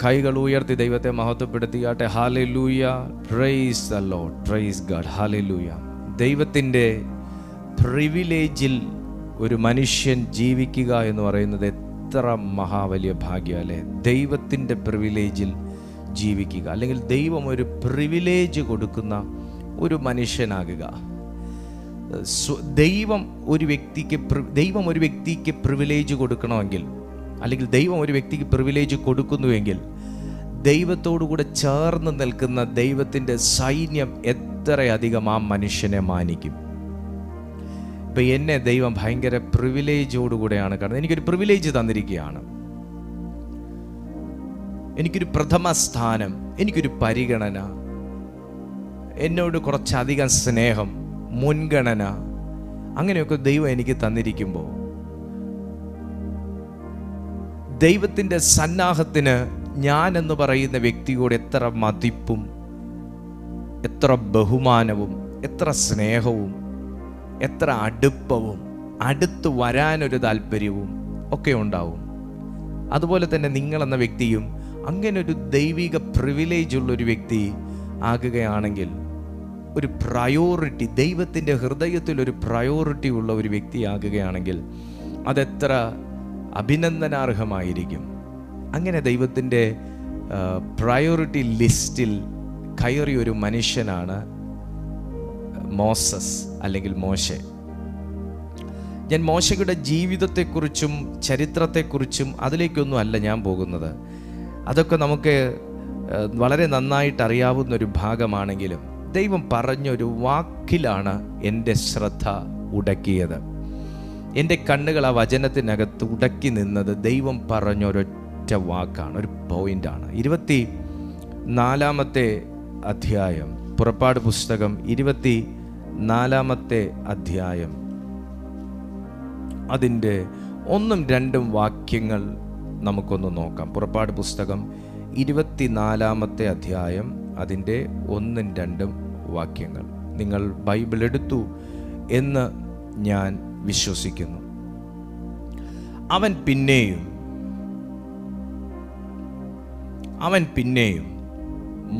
കൈകൾ ഉയർത്തി ദൈവത്തെ മഹത്വപ്പെടുത്തിയാട്ടെ. Hallelujah, praise the Lord, praise God, hallelujah. ദൈവത്തിൻ്റെ പ്രിവിലേജിൽ ഒരു മനുഷ്യൻ ജീവിക്കുക എന്ന് പറയുന്നത് എത്ര മഹാവലിയ ഭാഗ്യം അല്ലേ. ദൈവത്തിൻ്റെ പ്രിവിലേജിൽ ജീവിക്കുക, അല്ലെങ്കിൽ ദൈവം ഒരു പ്രിവിലേജ് കൊടുക്കുന്ന ഒരു മനുഷ്യനാകുക. ദൈവം ഒരു വ്യക്തിക്ക് പ്രിവിലേജ് കൊടുക്കണമെങ്കിൽ, അല്ലെങ്കിൽ ദൈവം ഒരു വ്യക്തിക്ക് പ്രിവിലേജ് കൊടുക്കുന്നുവെങ്കിൽ, ദൈവത്തോടുകൂടെ ചേർന്ന് നിൽക്കുന്ന ദൈവത്തിൻ്റെ സൈന്യം എത്രയധികം ആ മനുഷ്യനെ മാനിക്കും. ഇപ്പം എന്നെ ദൈവം ഭയങ്കര പ്രിവിലേജോടുകൂടെയാണ് കാണുന്നത്. എനിക്കൊരു പ്രിവിലേജ് തന്നിരിക്കുകയാണ്. എനിക്കൊരു പ്രഥമ സ്ഥാനം, എനിക്കൊരു പരിഗണന, എന്നോട് കുറച്ചധികം സ്നേഹം, മുൻഗണന, അങ്ങനെയൊക്കെ ദൈവം എനിക്ക് തന്നിരിക്കുമ്പോൾ ദൈവത്തിൻ്റെ സന്നാഹത്തിന് ഞാൻ എന്ന് പറയുന്ന വ്യക്തിയോട് എത്ര മതിപ്പും, എത്ര ബഹുമാനവും, എത്ര സ്നേഹവും, എത്ര അടുപ്പവും, അടുത്ത് വരാനൊരു താല്പര്യവും ഒക്കെ ഉണ്ടാവും. അതുപോലെ തന്നെ നിങ്ങളെന്ന വ്യക്തിയും അങ്ങനെ ഒരു ദൈവിക പ്രിവിലേജ് ഉള്ളൊരു വ്യക്തി ആകുകയാണെങ്കിൽ, ഒരു പ്രയോറിറ്റി, ദൈവത്തിൻ്റെ ഹൃദയത്തിൽ ഒരു പ്രയോറിറ്റി ഉള്ള ഒരു വ്യക്തിയാകുകയാണെങ്കിൽ അതെത്ര അഭിനന്ദനാർഹമായിരിക്കും. അങ്ങനെ ദൈവത്തിൻ്റെ പ്രയോറിറ്റി ലിസ്റ്റിൽ കയറിയ ഒരു മനുഷ്യനാണ് മോസസ് അല്ലെങ്കിൽ മോശെ. ഞാൻ മോശയുടെ ജീവിതത്തെക്കുറിച്ചും ചരിത്രത്തെക്കുറിച്ചും അതിലേക്കൊന്നും അല്ല ഞാൻ പോകുന്നത്. അതൊക്കെ നമുക്ക് വളരെ നന്നായിട്ട് അറിയാവുന്നൊരു ഭാഗമാണെങ്കിലും ദൈവം പറഞ്ഞൊരു വാക്കിലാണ് എൻ്റെ ശ്രദ്ധ ഉടക്കിയത്. എൻ്റെ കണ്ണുകൾ ആ വചനത്തിനകത്ത് ഉടക്കി നിന്നത് ദൈവം പറഞ്ഞൊരൊറ്റ വാക്കാണ്, ഒരു പോയിൻ്റാണ്. 24 അധ്യായം, പുറപ്പാട് പുസ്തകം 24 അധ്യായം, അതിൻ്റെ 1ഉം 2ഉം വാക്യങ്ങൾ നമുക്കൊന്ന് നോക്കാം. പുറപ്പാട് പുസ്തകം 24 അധ്യായം, അതിൻ്റെ 1ഉം 2ഉം വാക്യങ്ങൾ. നിങ്ങൾ ബൈബിൾ എടുത്തു എന്ന് ഞാൻ വിശ്വസിക്കുന്നു. അവൻ പിന്നെയും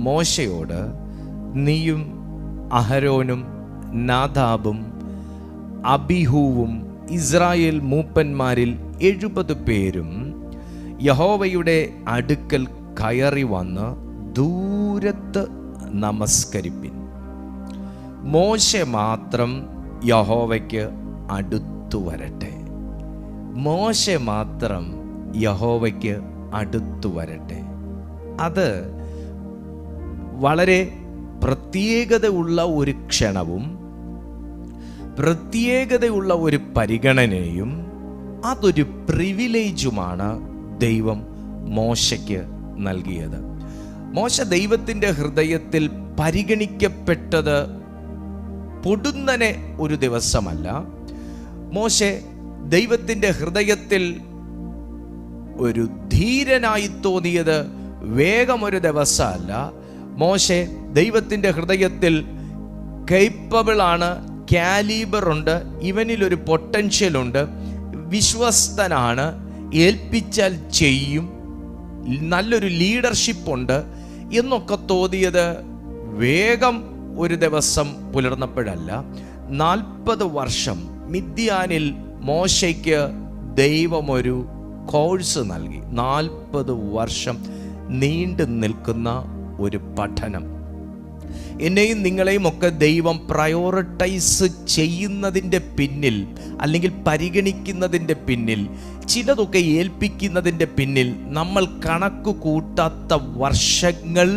മോശയോട്, നീയും അഹരോനും നാദാബും അബീഹൂവും ഇസ്രായേൽ മൂപ്പന്മാരിൽ 70 പേരും യഹോവയുടെ അടുക്കൽ കയറി വന്ന് ദൂരത്ത് നമസ്കരിപ്പിൻ. മോശെ മാത്രം യഹോവയ്ക്ക് അടുത്തു വരട്ടെ. മോശെ മാത്രം യഹോവയ്ക്ക് അടുത്തു വരട്ടെ. അത് വളരെ പ്രത്യേകതയുള്ള ഒരു ക്ഷണവും പ്രത്യേകതയുള്ള ഒരു പരിഗണനയും അതൊരു പ്രിവിലേജുമാണ് ദൈവം മോശയ്ക്ക് നൽകിയത്. മോശ ദൈവത്തിൻ്റെ ഹൃദയത്തിൽ പരിഗണിക്കപ്പെട്ടത് പൊടുന്നനെ ഒരു ദിവസമല്ല. മോശെ ദൈവത്തിൻ്റെ ഹൃദയത്തിൽ ഒരു ധീരനായി തോന്നിയത് വേഗം ഒരു ദിവസമല്ല. മോശെ ദൈവത്തിൻ്റെ ഹൃദയത്തിൽ കേപ്പബിളാണ്, കാലിബറുണ്ട്, ഇവനിലൊരു പൊട്ടൻഷ്യലുണ്ട്, വിശ്വസ്തനാണ്, ഏൽപ്പിച്ചാൽ ചെയ്യും, നല്ലൊരു ലീഡർഷിപ്പുണ്ട് എന്നൊക്കെ തോന്നിയത് വേഗം ഒരു ദിവസം പുലർന്നപ്പോഴല്ല. 40 വർഷം മിദ്യാനിൽ മോശയ്ക്ക് ദൈവമൊരു കോഴ്സ് നൽകി. 40 വർഷം നീണ്ടു നിൽക്കുന്ന ഒരു പഠനം. എന്നെയും നിങ്ങളെയും ഒക്കെ ദൈവം പ്രയോറിറ്റൈസ് ചെയ്യുന്നതിൻ്റെ പിന്നിൽ, അല്ലെങ്കിൽ പരിഗണിക്കുന്നതിൻ്റെ പിന്നിൽ, ചിലതൊക്കെ ഏൽപ്പിക്കുന്നതിൻ്റെ പിന്നിൽ നമ്മൾ കണക്ക് കൂട്ടാത്ത വർഷങ്ങൾ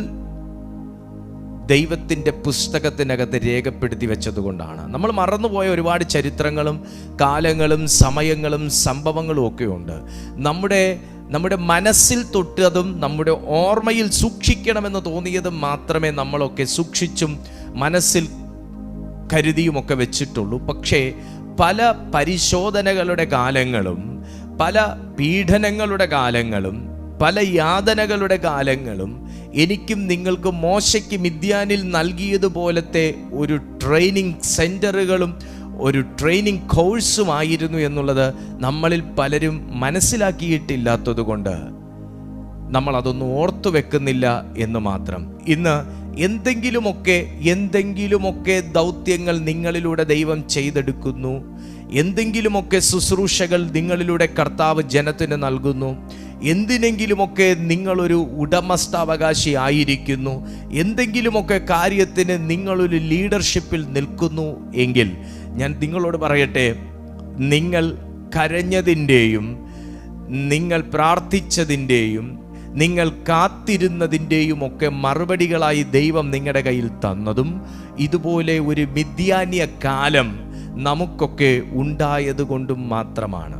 ദൈവത്തിൻ്റെ പുസ്തകത്തിനകത്ത് രേഖപ്പെടുത്തി വെച്ചതുകൊണ്ടാണ്. നമ്മൾ മറന്നുപോയ ഒരുപാട് ചരിത്രങ്ങളും കാലങ്ങളും സമയങ്ങളും സംഭവങ്ങളും ഒക്കെ ഉണ്ട്. നമ്മുടെ മനസ്സിൽ തൊട്ടതും നമ്മുടെ ഓർമ്മയിൽ സൂക്ഷിക്കണമെന്ന് തോന്നിയതും മാത്രമേ നമ്മളൊക്കെ സൂക്ഷിച്ചും മനസ്സിൽ കരുതിയുമൊക്കെ വെച്ചിട്ടുള്ളൂ. പക്ഷേ പല പരിശോധനകളുടെ കാലങ്ങളും, പല പീഡനങ്ങളുടെ കാലങ്ങളും, പല യാതനകളുടെ കാലങ്ങളും എനിക്കും നിങ്ങൾക്കും മോശയ്ക്ക് മിദ്യാനിൽ നൽകിയതുപോലത്തെ ഒരു ട്രെയിനിങ് സെൻ്ററുകളും ഒരു ട്രെയിനിങ് കോഴ്സുമായിരുന്നു എന്നുള്ളത് നമ്മളിൽ പലരും മനസ്സിലാക്കിയിട്ടില്ലാത്തതുകൊണ്ട് നമ്മൾ അതൊന്നും ഓർത്തു വെക്കുന്നില്ല എന്ന് മാത്രം. ഇന്ന് എന്തെങ്കിലുമൊക്കെ ദൗത്യങ്ങൾ നിങ്ങളിലൂടെ ദൈവം ചെയ്തെടുക്കുന്നു, എന്തെങ്കിലുമൊക്കെ ശുശ്രൂഷകൾ നിങ്ങളിലൂടെ കർത്താവ് ജനത്തിന് നൽകുന്നു, എന്തിനെങ്കിലുമൊക്കെ നിങ്ങളൊരു ഉടമസ്ഥാവകാശി ആയിരിക്കുന്നു, എന്തെങ്കിലുമൊക്കെ കാര്യത്തിന് നിങ്ങളൊരു ലീഡർഷിപ്പിൽ നിൽക്കുന്നു എങ്കിൽ ഞാൻ നിങ്ങളോട് പറയട്ടെ, നിങ്ങൾ കരഞ്ഞതിൻ്റെയും നിങ്ങൾ പ്രാർത്ഥിച്ചതിൻ്റെയും നിങ്ങൾ കാത്തിരുന്നതിൻ്റെയും ഒക്കെ മറുപടികളായി ദൈവം നിങ്ങളുടെ കയ്യിൽ തന്നതും ഇതുപോലെ ഒരു മിദ്യാന്യ കാലം നമുക്കൊക്കെ ഉണ്ടായത് കൊണ്ടും മാത്രമാണ്.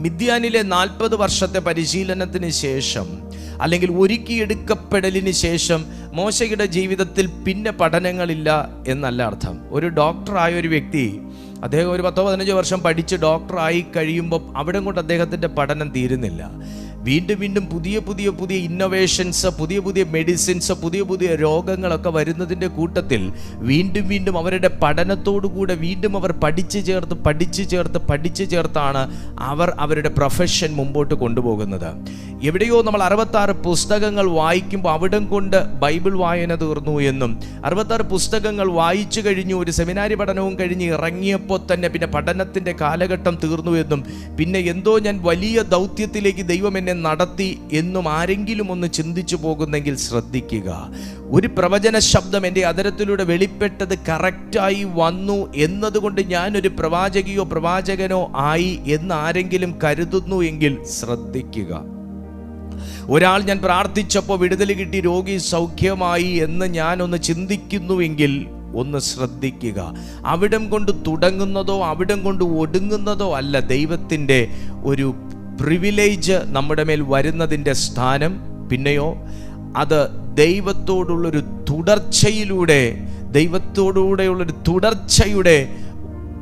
മിദ്യാനിലെ 40 വർഷത്തെ പരിശീലനത്തിന് ശേഷം അല്ലെങ്കിൽ ഒരുക്കിയെടുക്കപ്പെടലിന് ശേഷം മോശയുടെ ജീവിതത്തിൽ പിന്നെ പഠനങ്ങളില്ല എന്നല്ല അർത്ഥം. ഒരു ഡോക്ടറായ ഒരു വ്യക്തി, അദ്ദേഹം ഒരു 10-15 വർഷം പഠിച്ച് ഡോക്ടറായി കഴിയുമ്പോൾ അവിടെ കൊണ്ട് അദ്ദേഹത്തിൻ്റെ പഠനം തീരുന്നില്ല. വീണ്ടും പുതിയ ഇന്നോവേഷൻസ്, പുതിയ മെഡിസിൻസ്, പുതിയ രോഗങ്ങളൊക്കെ വരുന്നതിൻ്റെ കൂട്ടത്തിൽ വീണ്ടും അവരുടെ പഠനത്തോടുകൂടെ വീണ്ടും അവർ പഠിച്ചു ചേർത്താണ് അവർ അവരുടെ പ്രൊഫഷൻ മുമ്പോട്ട് കൊണ്ടുപോകുന്നത്. എവിടെയോ നമ്മൾ 66 പുസ്തകങ്ങൾ വായിക്കുമ്പോൾ അവിടം കൊണ്ട് ബൈബിൾ വായന തീർന്നു എന്നും, 66 പുസ്തകങ്ങൾ വായിച്ചു കഴിഞ്ഞു, ഒരു സെമിനാരി പഠനവും കഴിഞ്ഞ് ഇറങ്ങിയപ്പോൾ തന്നെ പിന്നെ പഠനത്തിൻ്റെ കാലഘട്ടം തീർന്നു എന്നും, പിന്നെ എന്തോ ഞാൻ വലിയ ദൗത്യത്തിലേക്ക് ദൈവം എന്നെ നടത്തി എന്നും ആരെങ്കിലും ഒന്ന് ചിന്തിച്ചു പോകുന്നെങ്കിൽ ശ്രദ്ധിക്കുക. ഒരു പ്രവചന ശബ്ദം എൻ്റെ അധരത്തിലൂടെ വെളിപ്പെട്ടത് കറക്റ്റായി വന്നു എന്നതുകൊണ്ട് ഞാനൊരു പ്രവാചകിയോ പ്രവാചകനോ ആയി എന്ന് ആരെങ്കിലും കരുതുന്നു എങ്കിൽ ശ്രദ്ധിക്കുക. ഒരാൾ ഞാൻ പ്രാർത്ഥിച്ചപ്പോൾ വിടുതൽ കിട്ടി, രോഗി സൗഖ്യമായി എന്ന് ഞാനൊന്ന് ചിന്തിക്കുന്നുവെങ്കിൽ ഒന്ന് ശ്രദ്ധിക്കുക. അവിടം കൊണ്ട് തുടങ്ങുന്നതോ അവിടം കൊണ്ട് ഒടുങ്ങുന്നതോ അല്ല ദൈവത്തിൻ്റെ ഒരു പ്രിവിലേജ് നമ്മുടെ മേൽ വരുന്നതിൻ്റെ സ്ഥാനം. പിന്നെയോ അത് ദൈവത്തോടുള്ളൊരു തുടർച്ചയുടെ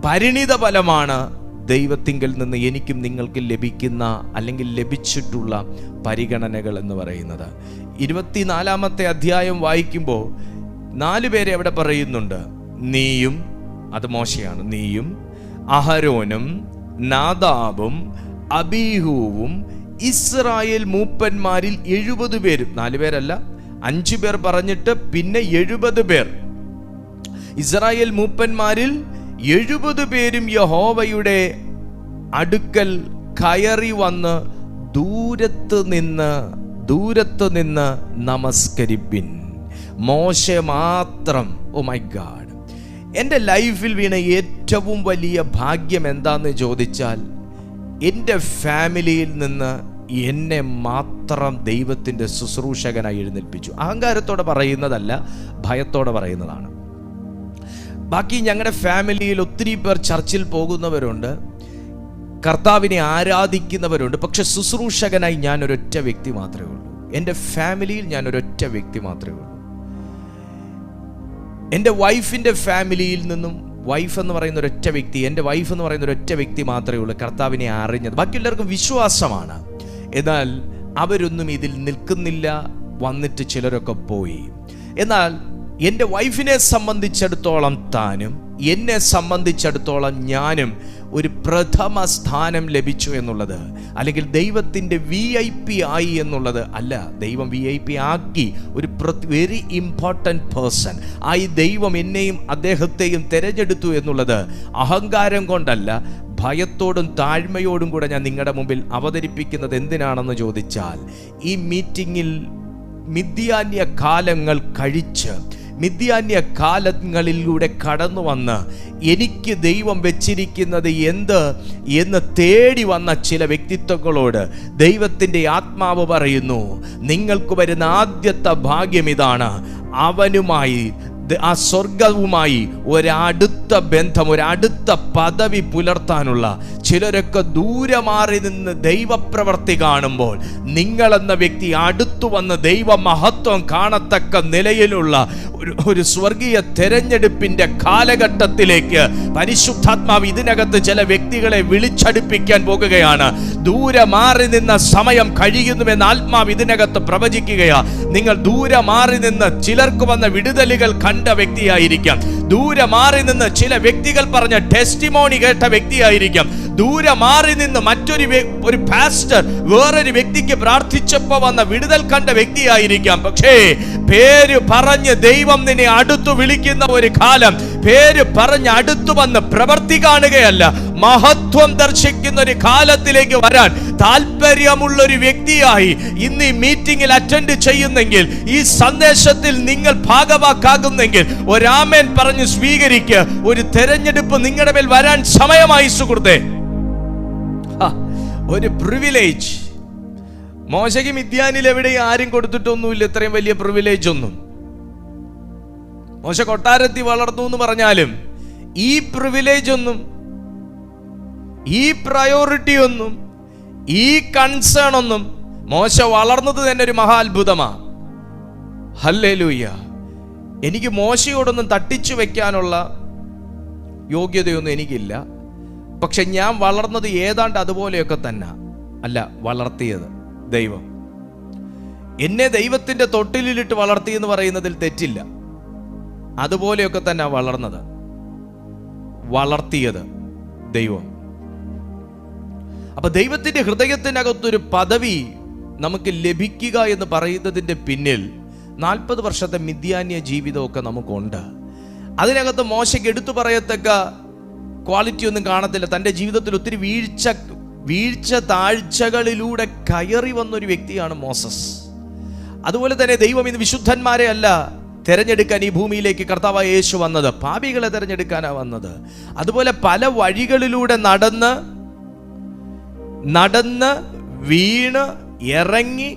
പരിണിത ഫലമാണ് ദൈവത്തിങ്കൽ നിന്ന് എനിക്കും നിങ്ങൾക്കും ലഭിക്കുന്ന അല്ലെങ്കിൽ ലഭിച്ചിട്ടുള്ള പരിഗണനകൾ എന്ന് പറയുന്നത്. 24-ാമത്തെ അധ്യായം വായിക്കുമ്പോൾ 4 പേരെ അവിടെ പറയുന്നുണ്ട്. നീയും, അത് മോശയാണ്, നീയും അഹരോനും നാദാബും അബീഹുവും ഇസ്രായേൽ മൂപ്പന്മാരിൽ 70 പേരും, 4 പേരല്ല 5 പേർ പറഞ്ഞിട്ട് പിന്നെ 70 പേർ, ഇസ്രായേൽ മൂപ്പന്മാരിൽ 70 പേരും യഹോവയുടെ അടുക്കൽ കയറി വന്ന് ദൂരത്ത് നിന്ന് നമസ്കരിപ്പിൻ. മോശ മാത്രം. ഓ മൈ ഗാഡ്, എൻ്റെ ലൈഫിൽ വീണ ഏറ്റവും വലിയ ഭാഗ്യം എന്താന്ന് ചോദിച്ചാൽ, എൻ്റെ ഫാമിലിയിൽ നിന്ന് എന്നെ മാത്രം ദൈവത്തിൻ്റെ ശുശ്രൂഷകനായി എഴുന്നേൽപ്പിച്ചു. അഹങ്കാരത്തോടെ പറയുന്നതല്ല, ഭയത്തോടെ പറയുന്നതാണ്. ബാക്കി ഞങ്ങളുടെ ഫാമിലിയിൽ ഒത്തിരി പേർ ചർച്ചിൽ പോകുന്നവരുണ്ട്, കർത്താവിനെ ആരാധിക്കുന്നവരുണ്ട്. പക്ഷെ ശുശ്രൂഷകനായി ഞാൻ ഒരൊറ്റ വ്യക്തി മാത്രമേ ഉള്ളൂ. എൻ്റെ ഫാമിലിയിൽ ഞാൻ ഒരൊറ്റ വ്യക്തി മാത്രമേ ഉള്ളൂ. എൻ്റെ വൈഫിൻ്റെ ഫാമിലിയിൽ നിന്നും വൈഫ് എന്ന് പറയുന്ന ഒരൊറ്റ വ്യക്തി, എൻ്റെ വൈഫ് എന്ന് പറയുന്ന ഒരൊറ്റ വ്യക്തി മാത്രമേ ഉള്ളൂ കർത്താവിനെ അറിഞ്ഞത്. ബാക്കി എല്ലാവർക്കും വിശ്വാസമാണ്, എന്നാൽ അവരൊന്നും ഇതിൽ നിൽക്കുന്നില്ല. വന്നിട്ട് ചിലരൊക്കെ പോയി. എന്നാൽ എൻ്റെ വൈഫിനെ സംബന്ധിച്ചിടത്തോളം താനും എന്നെ സംബന്ധിച്ചിടത്തോളം ഞാനും ഒരു പ്രഥമ സ്ഥാനം ലഭിച്ചു എന്നുള്ളത്, അല്ലെങ്കിൽ ദൈവത്തിൻ്റെ VIP ആയി എന്നുള്ളത് അല്ല, ദൈവം VIP ആക്കി ഒരു വെരി ഇമ്പോർട്ടൻറ്റ് പേഴ്സൺ ആയി ദൈവം എന്നെയും അദ്ദേഹത്തെയും തിരഞ്ഞെടുത്തു എന്നുള്ളത് അഹങ്കാരം കൊണ്ടല്ല, ഭയത്തോടും താഴ്മയോടും കൂടെ ഞാൻ നിങ്ങളുടെ മുമ്പിൽ അവതരിപ്പിക്കുന്നത് എന്തിനാണെന്ന് ചോദിച്ചാൽ, ഈ മീറ്റിങ്ങിൽ മിദ്യാന്യ കാലങ്ങൾ കഴിച്ച് മിദ്യാന്യ കാലങ്ങളിലൂടെ കടന്നു വന്ന് എനിക്ക് ദൈവം വെച്ചിരിക്കുന്നത് എന്ത് എന്ന് തേടി വന്ന ചില വ്യക്തിത്വങ്ങളോട് ദൈവത്തിൻ്റെ ആത്മാവ് പറയുന്നു, നിങ്ങൾക്ക് വരുന്ന ആദ്യത്തെ ഭാഗ്യം ഇതാണ്. അവനുമായി, ആ സ്വർഗവുമായി ഒരടുത്ത ബന്ധം, ഒരടുത്ത പദവി പുലർത്താനുള്ള ചിലരൊക്കെ ദൂരെ മാറി നിന്ന് ദൈവപ്രവർത്തി കാണുമ്പോൾ നിങ്ങളെന്ന വ്യക്തി അടുത്തു വന്ന് ദൈവ മഹത്വം കാണത്തക്ക നിലയിലുള്ള ഒരു സ്വർഗീയ തെരഞ്ഞെടുപ്പിന്റെ കാലഘട്ടത്തിലേക്ക് പരിശുദ്ധാത്മാവ് ഇതിനകത്ത് ചില വ്യക്തികളെ വിളിച്ചടുപ്പിക്കാൻ പോകുകയാണ്. ദൂരെ മാറി നിന്ന സമയം കഴിയുന്നുവെന്ന് ആത്മാവ് ഇതിനകത്ത് പ്രവചിക്കുകയാ. നിങ്ങൾ ദൂരെ മാറി നിന്ന് ചിലർക്ക് വന്ന വിടുതലുകൾ കണ്ട വ്യക്തിയായിരിക്കാം, ദൂരെ മാറി നിന്ന് ചില വ്യക്തികൾ പറഞ്ഞ ടെസ്റ്റിമോണി കേട്ട വ്യക്തിയായിരിക്കാം, ദൂരെ മാറി നിന്ന് ഒരു പാസ്റ്റർ വേറൊരു വ്യക്തിക്ക് പ്രാർത്ഥിച്ചപ്പോ വന്ന വിടുതൽ കണ്ട വ്യക്തിയായിരിക്കാം. പക്ഷേ പേര് പറഞ്ഞ് ദൈവം നിന്നെ അടുത്തു വിളിക്കുന്ന ഒരു കാലം, പേര് പറഞ്ഞ് അടുത്തു വന്ന് പ്രവൃത്തി കാണുകയല്ല, മഹത്വം ദർശിക്കുന്ന ഒരു കാലത്തിലേക്ക് വരാൻ താല്പര്യമുള്ള ഒരു വ്യക്തിയായി ഇന്ന് ഈ മീറ്റിംഗിൽ അറ്റൻഡ് ചെയ്യുന്നെങ്കിൽ, ഈ സന്ദേശത്തിൽ നിങ്ങൾ ഭാഗവാക്കാകുന്നെങ്കിൽ ഒരാമേൻ പറഞ്ഞ് സ്വീകരിക്കുക. ഒരു തെരഞ്ഞെടുപ്പ് നിങ്ങളുടെ മേൽ വരാൻ സമയമായി സുഹൃത്തേ. ഒരു പ്രിവിലേജ് മോശയ്ക്ക് മിദ്യാനിൽ എവിടെയും ആരും കൊടുത്തിട്ടൊന്നുമില്ല. ഇത്രയും വലിയ പ്രിവിലേജ് ഒന്നും. മോശ കൊട്ടാരത്തിൽ വളർന്നു എന്ന് പറഞ്ഞാലും ഈ പ്രിവിലേജ് ഒന്നും, ഈ പ്രയോറിറ്റി ഒന്നും, ഈ കൺസേൺ ഒന്നും, മോശ വളർന്നത് തന്നെ ഒരു മഹാ അത്ഭുതമാണ്. ഹല്ലേലൂയ. എനിക്ക് മോശയോടൊന്നും തട്ടിച്ചു വെക്കാനുള്ള യോഗ്യതയൊന്നും എനിക്കില്ല. പക്ഷെ ഞാൻ വളർന്നത് ഏതാണ്ട് അതുപോലെയൊക്കെ തന്നെ അല്ല വളർത്തിയത് ദൈവം. എന്നെ ദൈവത്തിന്റെ തൊട്ടിലിട്ട് വളർത്തി എന്ന് പറയുന്നതിൽ തെറ്റില്ല. അതുപോലെയൊക്കെ തന്നെ വളർത്തിയത് ദൈവം. അപ്പൊ ദൈവത്തിന്റെ ഹൃദയത്തിനകത്തൊരു പദവി നമുക്ക് ലഭിക്കുക എന്ന് പറയുന്നതിന്റെ പിന്നിൽ 40 വർഷത്തെ മിദ്യാന്യ ജീവിതമൊക്കെ നമുക്കുണ്ട്. അതിനകത്ത് മോശയ്ക്ക് എടുത്തു പറയത്തക്ക ക്വാളിറ്റി ഒന്നും കാണത്തില്ല. തൻ്റെ ജീവിതത്തിൽ ഒത്തിരി വീഴ്ച താഴ്ചകളിലൂടെ കയറി വന്നൊരു വ്യക്തിയാണ് മോസസ്. അതുപോലെ തന്നെ ദൈവം ഇന്ന് വിശുദ്ധന്മാരെ അല്ല തെരഞ്ഞെടുക്കാൻ ഈ ഭൂമിയിലേക്ക് കർത്താവായ യേശു വന്നത്, പാപികളെ തെരഞ്ഞെടുക്കാനാണ് വന്നത്. അതുപോലെ പല വഴികളിലൂടെ നടന്ന് വീണ് ഇറങ്ങി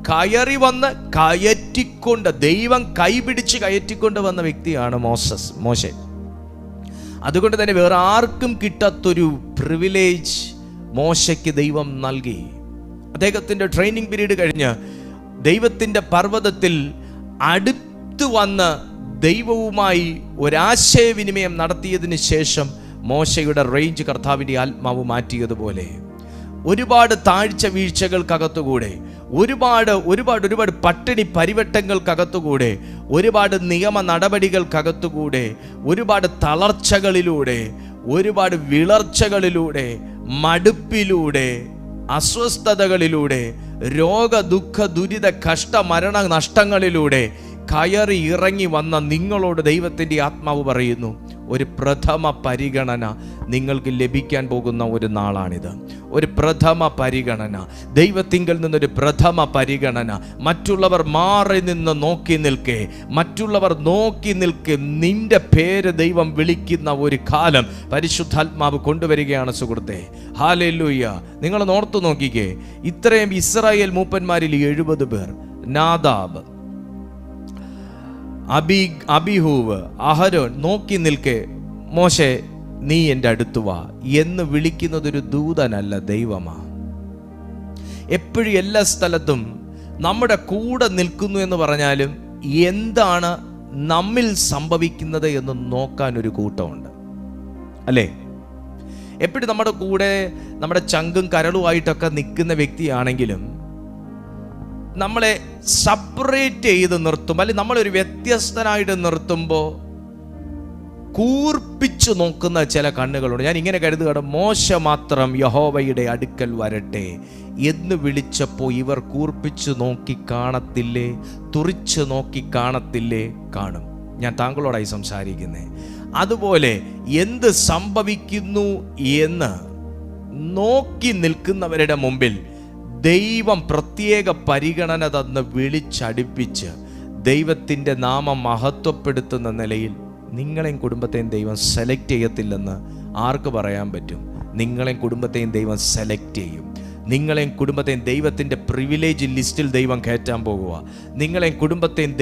കയറി വന്ന് കയറ്റിക്കൊണ്ട് ദൈവം കൈപിടിച്ച് കയറ്റിക്കൊണ്ട് വന്ന വ്യക്തിയാണ് മോശെ. അതുകൊണ്ട് തന്നെ വേറെ ആർക്കും കിട്ടാത്തൊരു പ്രിവിലേജ് മോശയ്ക്ക് ദൈവം നൽകി. അദ്ദേഹത്തിൻ്റെ ട്രെയിനിങ് പീരീഡ് കഴിഞ്ഞ് ദൈവത്തിൻ്റെ പർവ്വതത്തിൽ അടുത്ത് വന്ന് ദൈവവുമായി ഒരാശയവിനിമയം നടത്തിയതിന് ശേഷം മോശയുടെ റേഞ്ച് കർത്താവിൻ്റെ ആത്മാവ് മാറ്റിയതുപോലെ ഒരുപാട് താഴ്ച വീഴ്ചകൾക്കകത്തുകൂടെ, ഒരുപാട് പട്ടിണി പരിവട്ടങ്ങൾക്കകത്തുകൂടെ, ഒരുപാട് നിയമ നടപടികൾക്കകത്തുകൂടെ, ഒരുപാട് തളർച്ചകളിലൂടെ, ഒരുപാട് വിളർച്ചകളിലൂടെ, മടുപ്പിലൂടെ, അസ്വസ്ഥതകളിലൂടെ, രോഗ ദുഃഖ ദുരിത കഷ്ട മരണ നഷ്ടങ്ങളിലൂടെ കയറി ഇറങ്ങി വന്ന നിങ്ങളോട് ദൈവത്തിൻ്റെ ആത്മാവ് പറയുന്നു, ഒരു പ്രഥമ പരിഗണന നിങ്ങൾക്ക് ലഭിക്കാൻ പോകുന്ന ഒരു നാളാണിത്. ഒരു പ്രഥമ പരിഗണന, ദൈവത്തിങ്കൽ നിന്നൊരു പ്രഥമ പരിഗണന. മറ്റുള്ളവർ മാറി നിന്ന് നോക്കി നിൽക്കെ നിന്റെ പേര് ദൈവം വിളിക്കുന്ന ഒരു കാലം പരിശുദ്ധാത്മാവ് കൊണ്ടുവരികയാണ് സുഹൃത്തെ. ഹല്ലേലൂയ. നിങ്ങൾ ഓർത്തു നോക്കിക്കേ, ഇത്രയും ഇസ്രായേൽ മൂപ്പന്മാരിൽ 70 പേർ, നാദാബ്, അബിഹൂവ്, അഹരോൻ നോക്കി നിൽക്കെ മോശെ നീ എൻ്റെ അടുത്ത് വാ എന്ന് വിളിക്കുന്നതൊരു ദൂതനല്ല, ദൈവമാ. എപ്പോഴും എല്ലാ സ്ഥലത്തും നമ്മുടെ കൂടെ നിൽക്കുന്നു എന്ന് പറഞ്ഞാലും എന്താണ് നമ്മിൽ സംഭവിക്കുന്നത് എന്ന് നോക്കാൻ ഒരു കൂട്ടമുണ്ട്, അല്ലേ? എപ്പോഴും നമ്മുടെ കൂടെ നമ്മുടെ ചങ്കും കരളുമായിട്ടൊക്കെ നിൽക്കുന്ന വ്യക്തിയാണെങ്കിലും നമ്മളെ സെപ്പറേറ്റ് ചെയ്ത് നിർത്തും, അല്ലെങ്കിൽ നമ്മളൊരു വ്യത്യസ്തനായിട്ട് നിർത്തുമ്പോൾ കൂർപ്പിച്ചു നോക്കുന്ന ചില കണ്ണുകളുണ്ട്. ഞാൻ ഇങ്ങനെ കരുതുകയാണ്, മോശ മാത്രം യഹോവയുടെ അടുക്കൽ വരട്ടെ എന്ന് വിളിച്ചപ്പോൾ ഇവർ കൂർപ്പിച്ചു നോക്കി കാണത്തില്ലേ, തുറിച്ച് നോക്കി കാണത്തില്ലേ? കാണും. ഞാൻ താങ്കളോടായി സംസാരിക്കുന്നേ. അതുപോലെ എന്ത് സംഭവിക്കുന്നു എന്ന് നോക്കി നിൽക്കുന്നവരുടെ മുമ്പിൽ ദൈവം പ്രത്യേക പരിഗണന തന്ന് വിളിച്ചടിപ്പിച്ച് ദൈവത്തിൻ്റെ നാമം മഹത്വപ്പെടുത്തുന്ന നിലയിൽ നിങ്ങളെയും കുടുംബത്തെയും ദൈവം സെലക്ട് ചെയ്യത്തില്ലെന്ന് ആർക്ക് പറയാൻ പറ്റും? നിങ്ങളെയും കുടുംബത്തെയും ദൈവം സെലക്ട് ചെയ്യും. നിങ്ങളെയും കുടുംബത്തെയും ദൈവത്തിൻ്റെ പ്രിവിലേജ് ലിസ്റ്റിൽ ദൈവം കയറ്റാൻ പോകുക. നിങ്ങളെയും കുടുംബത്തെയും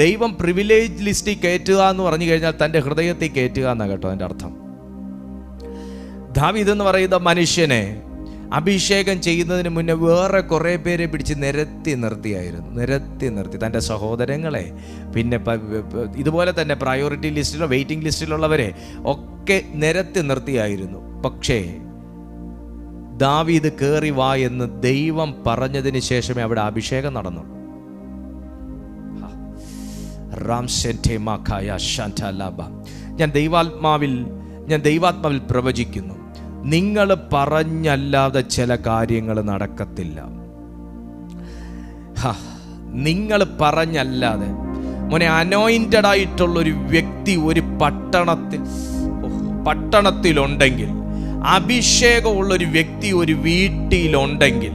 ദൈവം പ്രിവിലേജ് ലിസ്റ്റിൽ കയറ്റുക എന്ന് പറഞ്ഞു കഴിഞ്ഞാൽ തൻ്റെ ഹൃദയത്തിൽ കയറ്റുക എന്നാണ് കേട്ടോ അതിൻ്റെ അർത്ഥം. ദാവീദ് എന്ന് പറയുന്ന മനുഷ്യനെ അഭിഷേകം ചെയ്യുന്നതിന് മുന്നേ വേറെ കുറേ പേരെ പിടിച്ച് നിരത്തി നിർത്തി തൻ്റെ സഹോദരങ്ങളെ, പിന്നെ ഇതുപോലെ തന്നെ പ്രയോറിറ്റി ലിസ്റ്റിലോ വെയിറ്റിംഗ് ലിസ്റ്റിലുള്ളവരെ ഒക്കെ നിരത്തി നിർത്തിയായിരുന്നു. പക്ഷേ ദാവീദ് കയറി വാ എന്ന് ദൈവം പറഞ്ഞതിന് ശേഷമേ അവിടെ അഭിഷേകം നടന്നു. ഞാൻ ദൈവാത്മാവിൽ ഞാൻ ദൈവാത്മാവിൽ പ്രവചിക്കുന്നു, നിങ്ങൾ പറഞ്ഞല്ലാതെ ചില കാര്യങ്ങൾ നടക്കത്തില്ല. നിങ്ങൾ പറഞ്ഞല്ലാതെ മോനെ, അനോയിന്റഡ് ആയിട്ടുള്ളൊരു വ്യക്തി ഒരു പട്ടണത്തിലുണ്ടെങ്കിൽ, അഭിഷേകമുള്ളൊരു വ്യക്തി ഒരു വീട്ടിലുണ്ടെങ്കിൽ,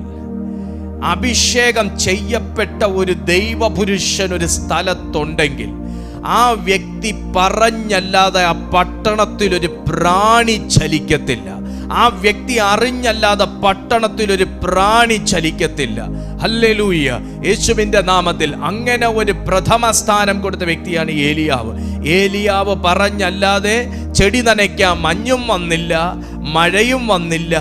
അഭിഷേകം ചെയ്യപ്പെട്ട ഒരു ദൈവപുരുഷൻ ഒരു സ്ഥലത്തുണ്ടെങ്കിൽ, ആ വ്യക്തി പറഞ്ഞല്ലാതെ ആ പട്ടണത്തിലൊരു പ്രാണി ചലിക്കത്തില്ല. ആ വ്യക്തി അറിഞ്ഞല്ലാതെ പട്ടണത്തിലൊരു പ്രാണി ചലിക്കത്തില്ല. ഹല്ലേലൂയ, യേശുവിൻ്റെ നാമത്തിൽ. അങ്ങനെ ഒരു പ്രഥമ സ്ഥാനം കൊടുത്ത വ്യക്തിയാണ് ഏലിയാവ്. ഏലിയാവ് പറഞ്ഞല്ലാതെ ചെടി നനയ്ക്കാൻ മഞ്ഞും വന്നില്ല, മഴയും വന്നില്ല,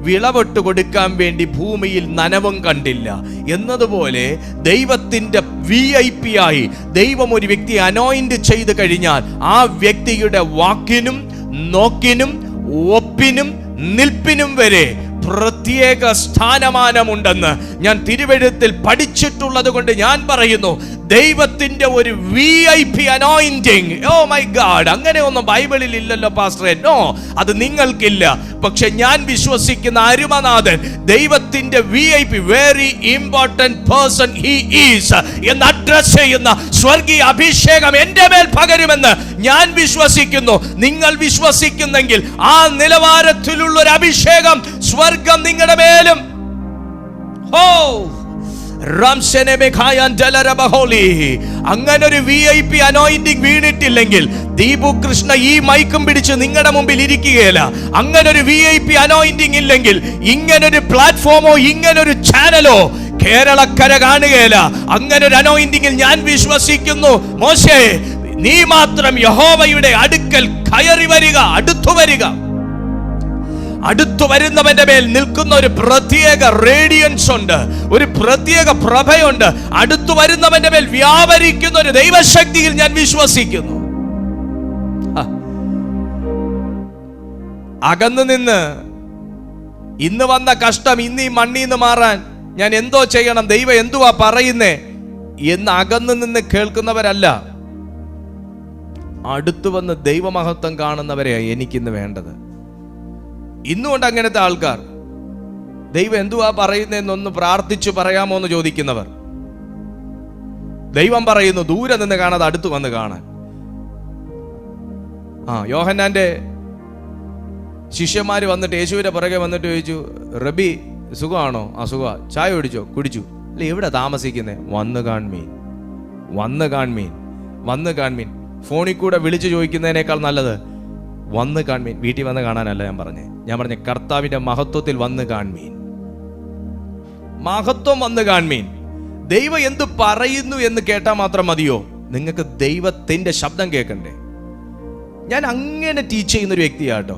വിളവെട്ട് കൊടുക്കാൻ വേണ്ടി ഭൂമിയിൽ നനവും കണ്ടില്ല. എന്നതുപോലെ ദൈവത്തിൻ്റെ VIP ആയി ദൈവം ഒരു വ്യക്തിയെ അനോയിന്റ് ചെയ്ത് കഴിഞ്ഞാൽ ആ വ്യക്തിയുടെ വാക്കിനും നോക്കിനും ഒപ്പിനും നിൽപ്പിനും വരെ പ്രത്യേക സ്ഥാനമാനമുണ്ടെന്ന് ഞാൻ തിരുവെഴുത്തിൽ പഠിച്ചിട്ടുള്ളത് കൊണ്ട് ഞാൻ പറയുന്നു, ദൈവത്തിന്റെ ഒരു VIP anointing. Oh my god, അങ്ങനെ ഒന്നും ബൈബിളിൽ ഇല്ലല്ലോ പാസ്റ്ററെ. നോ, അത് നിങ്ങൾക്കില്ല. പക്ഷെ ഞാൻ വിശ്വസിക്കുന്ന അരുമനാഥൻ ദൈവത്തിന്റെ VIP, very important person he is എന്ന് അഡ്രസ് ചെയ്യുന്ന സ്വർഗീയ അഭിഷേകം എന്റെ മേൽ പകരുമെന്ന് ഞാൻ വിശ്വസിക്കുന്നു. നിങ്ങൾ വിശ്വസിക്കുന്നെങ്കിൽ ആ നിലവാരത്തിലുള്ള ഒരു അഭിഷേകം സ്വർഗം നിങ്ങളുടെ മേലും അങ്ങനെ ഒരു VIP അനോയിന്റിംഗ് വീണിട്ടില്ലെങ്കിൽ ദീപു കൃഷ്ണ ഈ മൈക്കും പിടിച്ച് നിങ്ങളുടെ മുമ്പിൽ ഇരിക്കുകയില്ല. അങ്ങനെ ഒരു VIP അനോയിന്റിംഗ് ഇല്ലെങ്കിൽ ഇങ്ങനൊരു പ്ലാറ്റ്ഫോമോ ഇങ്ങനൊരു ചാനലോ കേരളക്കര കാണുകയില്ല. അങ്ങനെ ഒരു അനോയിന്റിംഗിൽ ഞാൻ വിശ്വസിക്കുന്നു. മോശേ, നീ മാത്രം യഹോവയുടെ അടുക്കൽ കയറി വരിക, അടുത്തു വരിക. അടുത്തു വരുന്നവന്റെ മേൽ നിൽക്കുന്ന ഒരു പ്രത്യേക റേഡിയൻസ് ഉണ്ട്, ഒരു പ്രത്യേക പ്രഭയുണ്ട്. അടുത്തു വരുന്നവന്റെ മേൽ വ്യാപരിക്കുന്ന ഒരു ദൈവശക്തിയിൽ ഞാൻ വിശ്വസിക്കുന്നു. അകന്നു നിന്ന് ഇന്ന് വന്ന കഷ്ടം ഇന്ന് ഈ മണ്ണിൽ നിന്ന് മാറാൻ ഞാൻ എന്തോ ചെയ്യണം, ദൈവം എന്തുവാ പറയുന്നേ എന്ന് അകന്നു നിന്ന് കേൾക്കുന്നവരല്ല, അടുത്തു വന്ന് ദൈവമഹത്വം കാണുന്നവരെയാണ് എനിക്കിന്ന് വേണ്ടത്. ഇന്നുകൊണ്ട് അങ്ങനത്തെ ആൾക്കാർ ദൈവം എന്തുവാ പറയുന്നതെന്നൊന്ന് പ്രാർത്ഥിച്ചു പറയാമോ എന്ന് ചോദിക്കുന്നവർ. ദൈവം പറയുന്നു ദൂരെ നിന്ന് കാണാതെ അടുത്ത് വന്ന് കാണാൻ. യോഹന്നാന്റെ ശിഷ്യന്മാര് വന്നിട്ട് യേശുവിന്റെ പുറകെ വന്നിട്ട് ചോദിച്ചു, റബി സുഖമാണോ? സുഖ. ചായ കുടിച്ചോ? കുടിച്ചു. അല്ല, എവിടെ താമസിക്കുന്നേ? വന്ന് കാൺമീൻ, വന്ന് കാൺമീൻ, വന്ന് കാൺമീൻ. ഫോണിൽ കൂടെ വിളിച്ചു ചോദിക്കുന്നതിനേക്കാൾ നല്ലത് വന്ന് കാൺമീൻ. വീട്ടിൽ വന്ന് കാണാനല്ല ഞാൻ പറഞ്ഞ കർത്താവിന്റെ മഹത്വത്തിൽ വന്ന് കാൺമീൻ. മഹത്വം വന്ന് കാൺമീൻ. ദൈവം എന്തു പറയുന്നു എന്ന് കേട്ടാൽ മാത്രം മതിയോ? നിങ്ങൾക്ക് ദൈവത്തിന്റെ ശബ്ദം കേൾക്കണ്ടേ? ഞാൻ അങ്ങനെ ടീച്ച് ചെയ്യുന്ന ഒരു വ്യക്തിയാട്ടോ.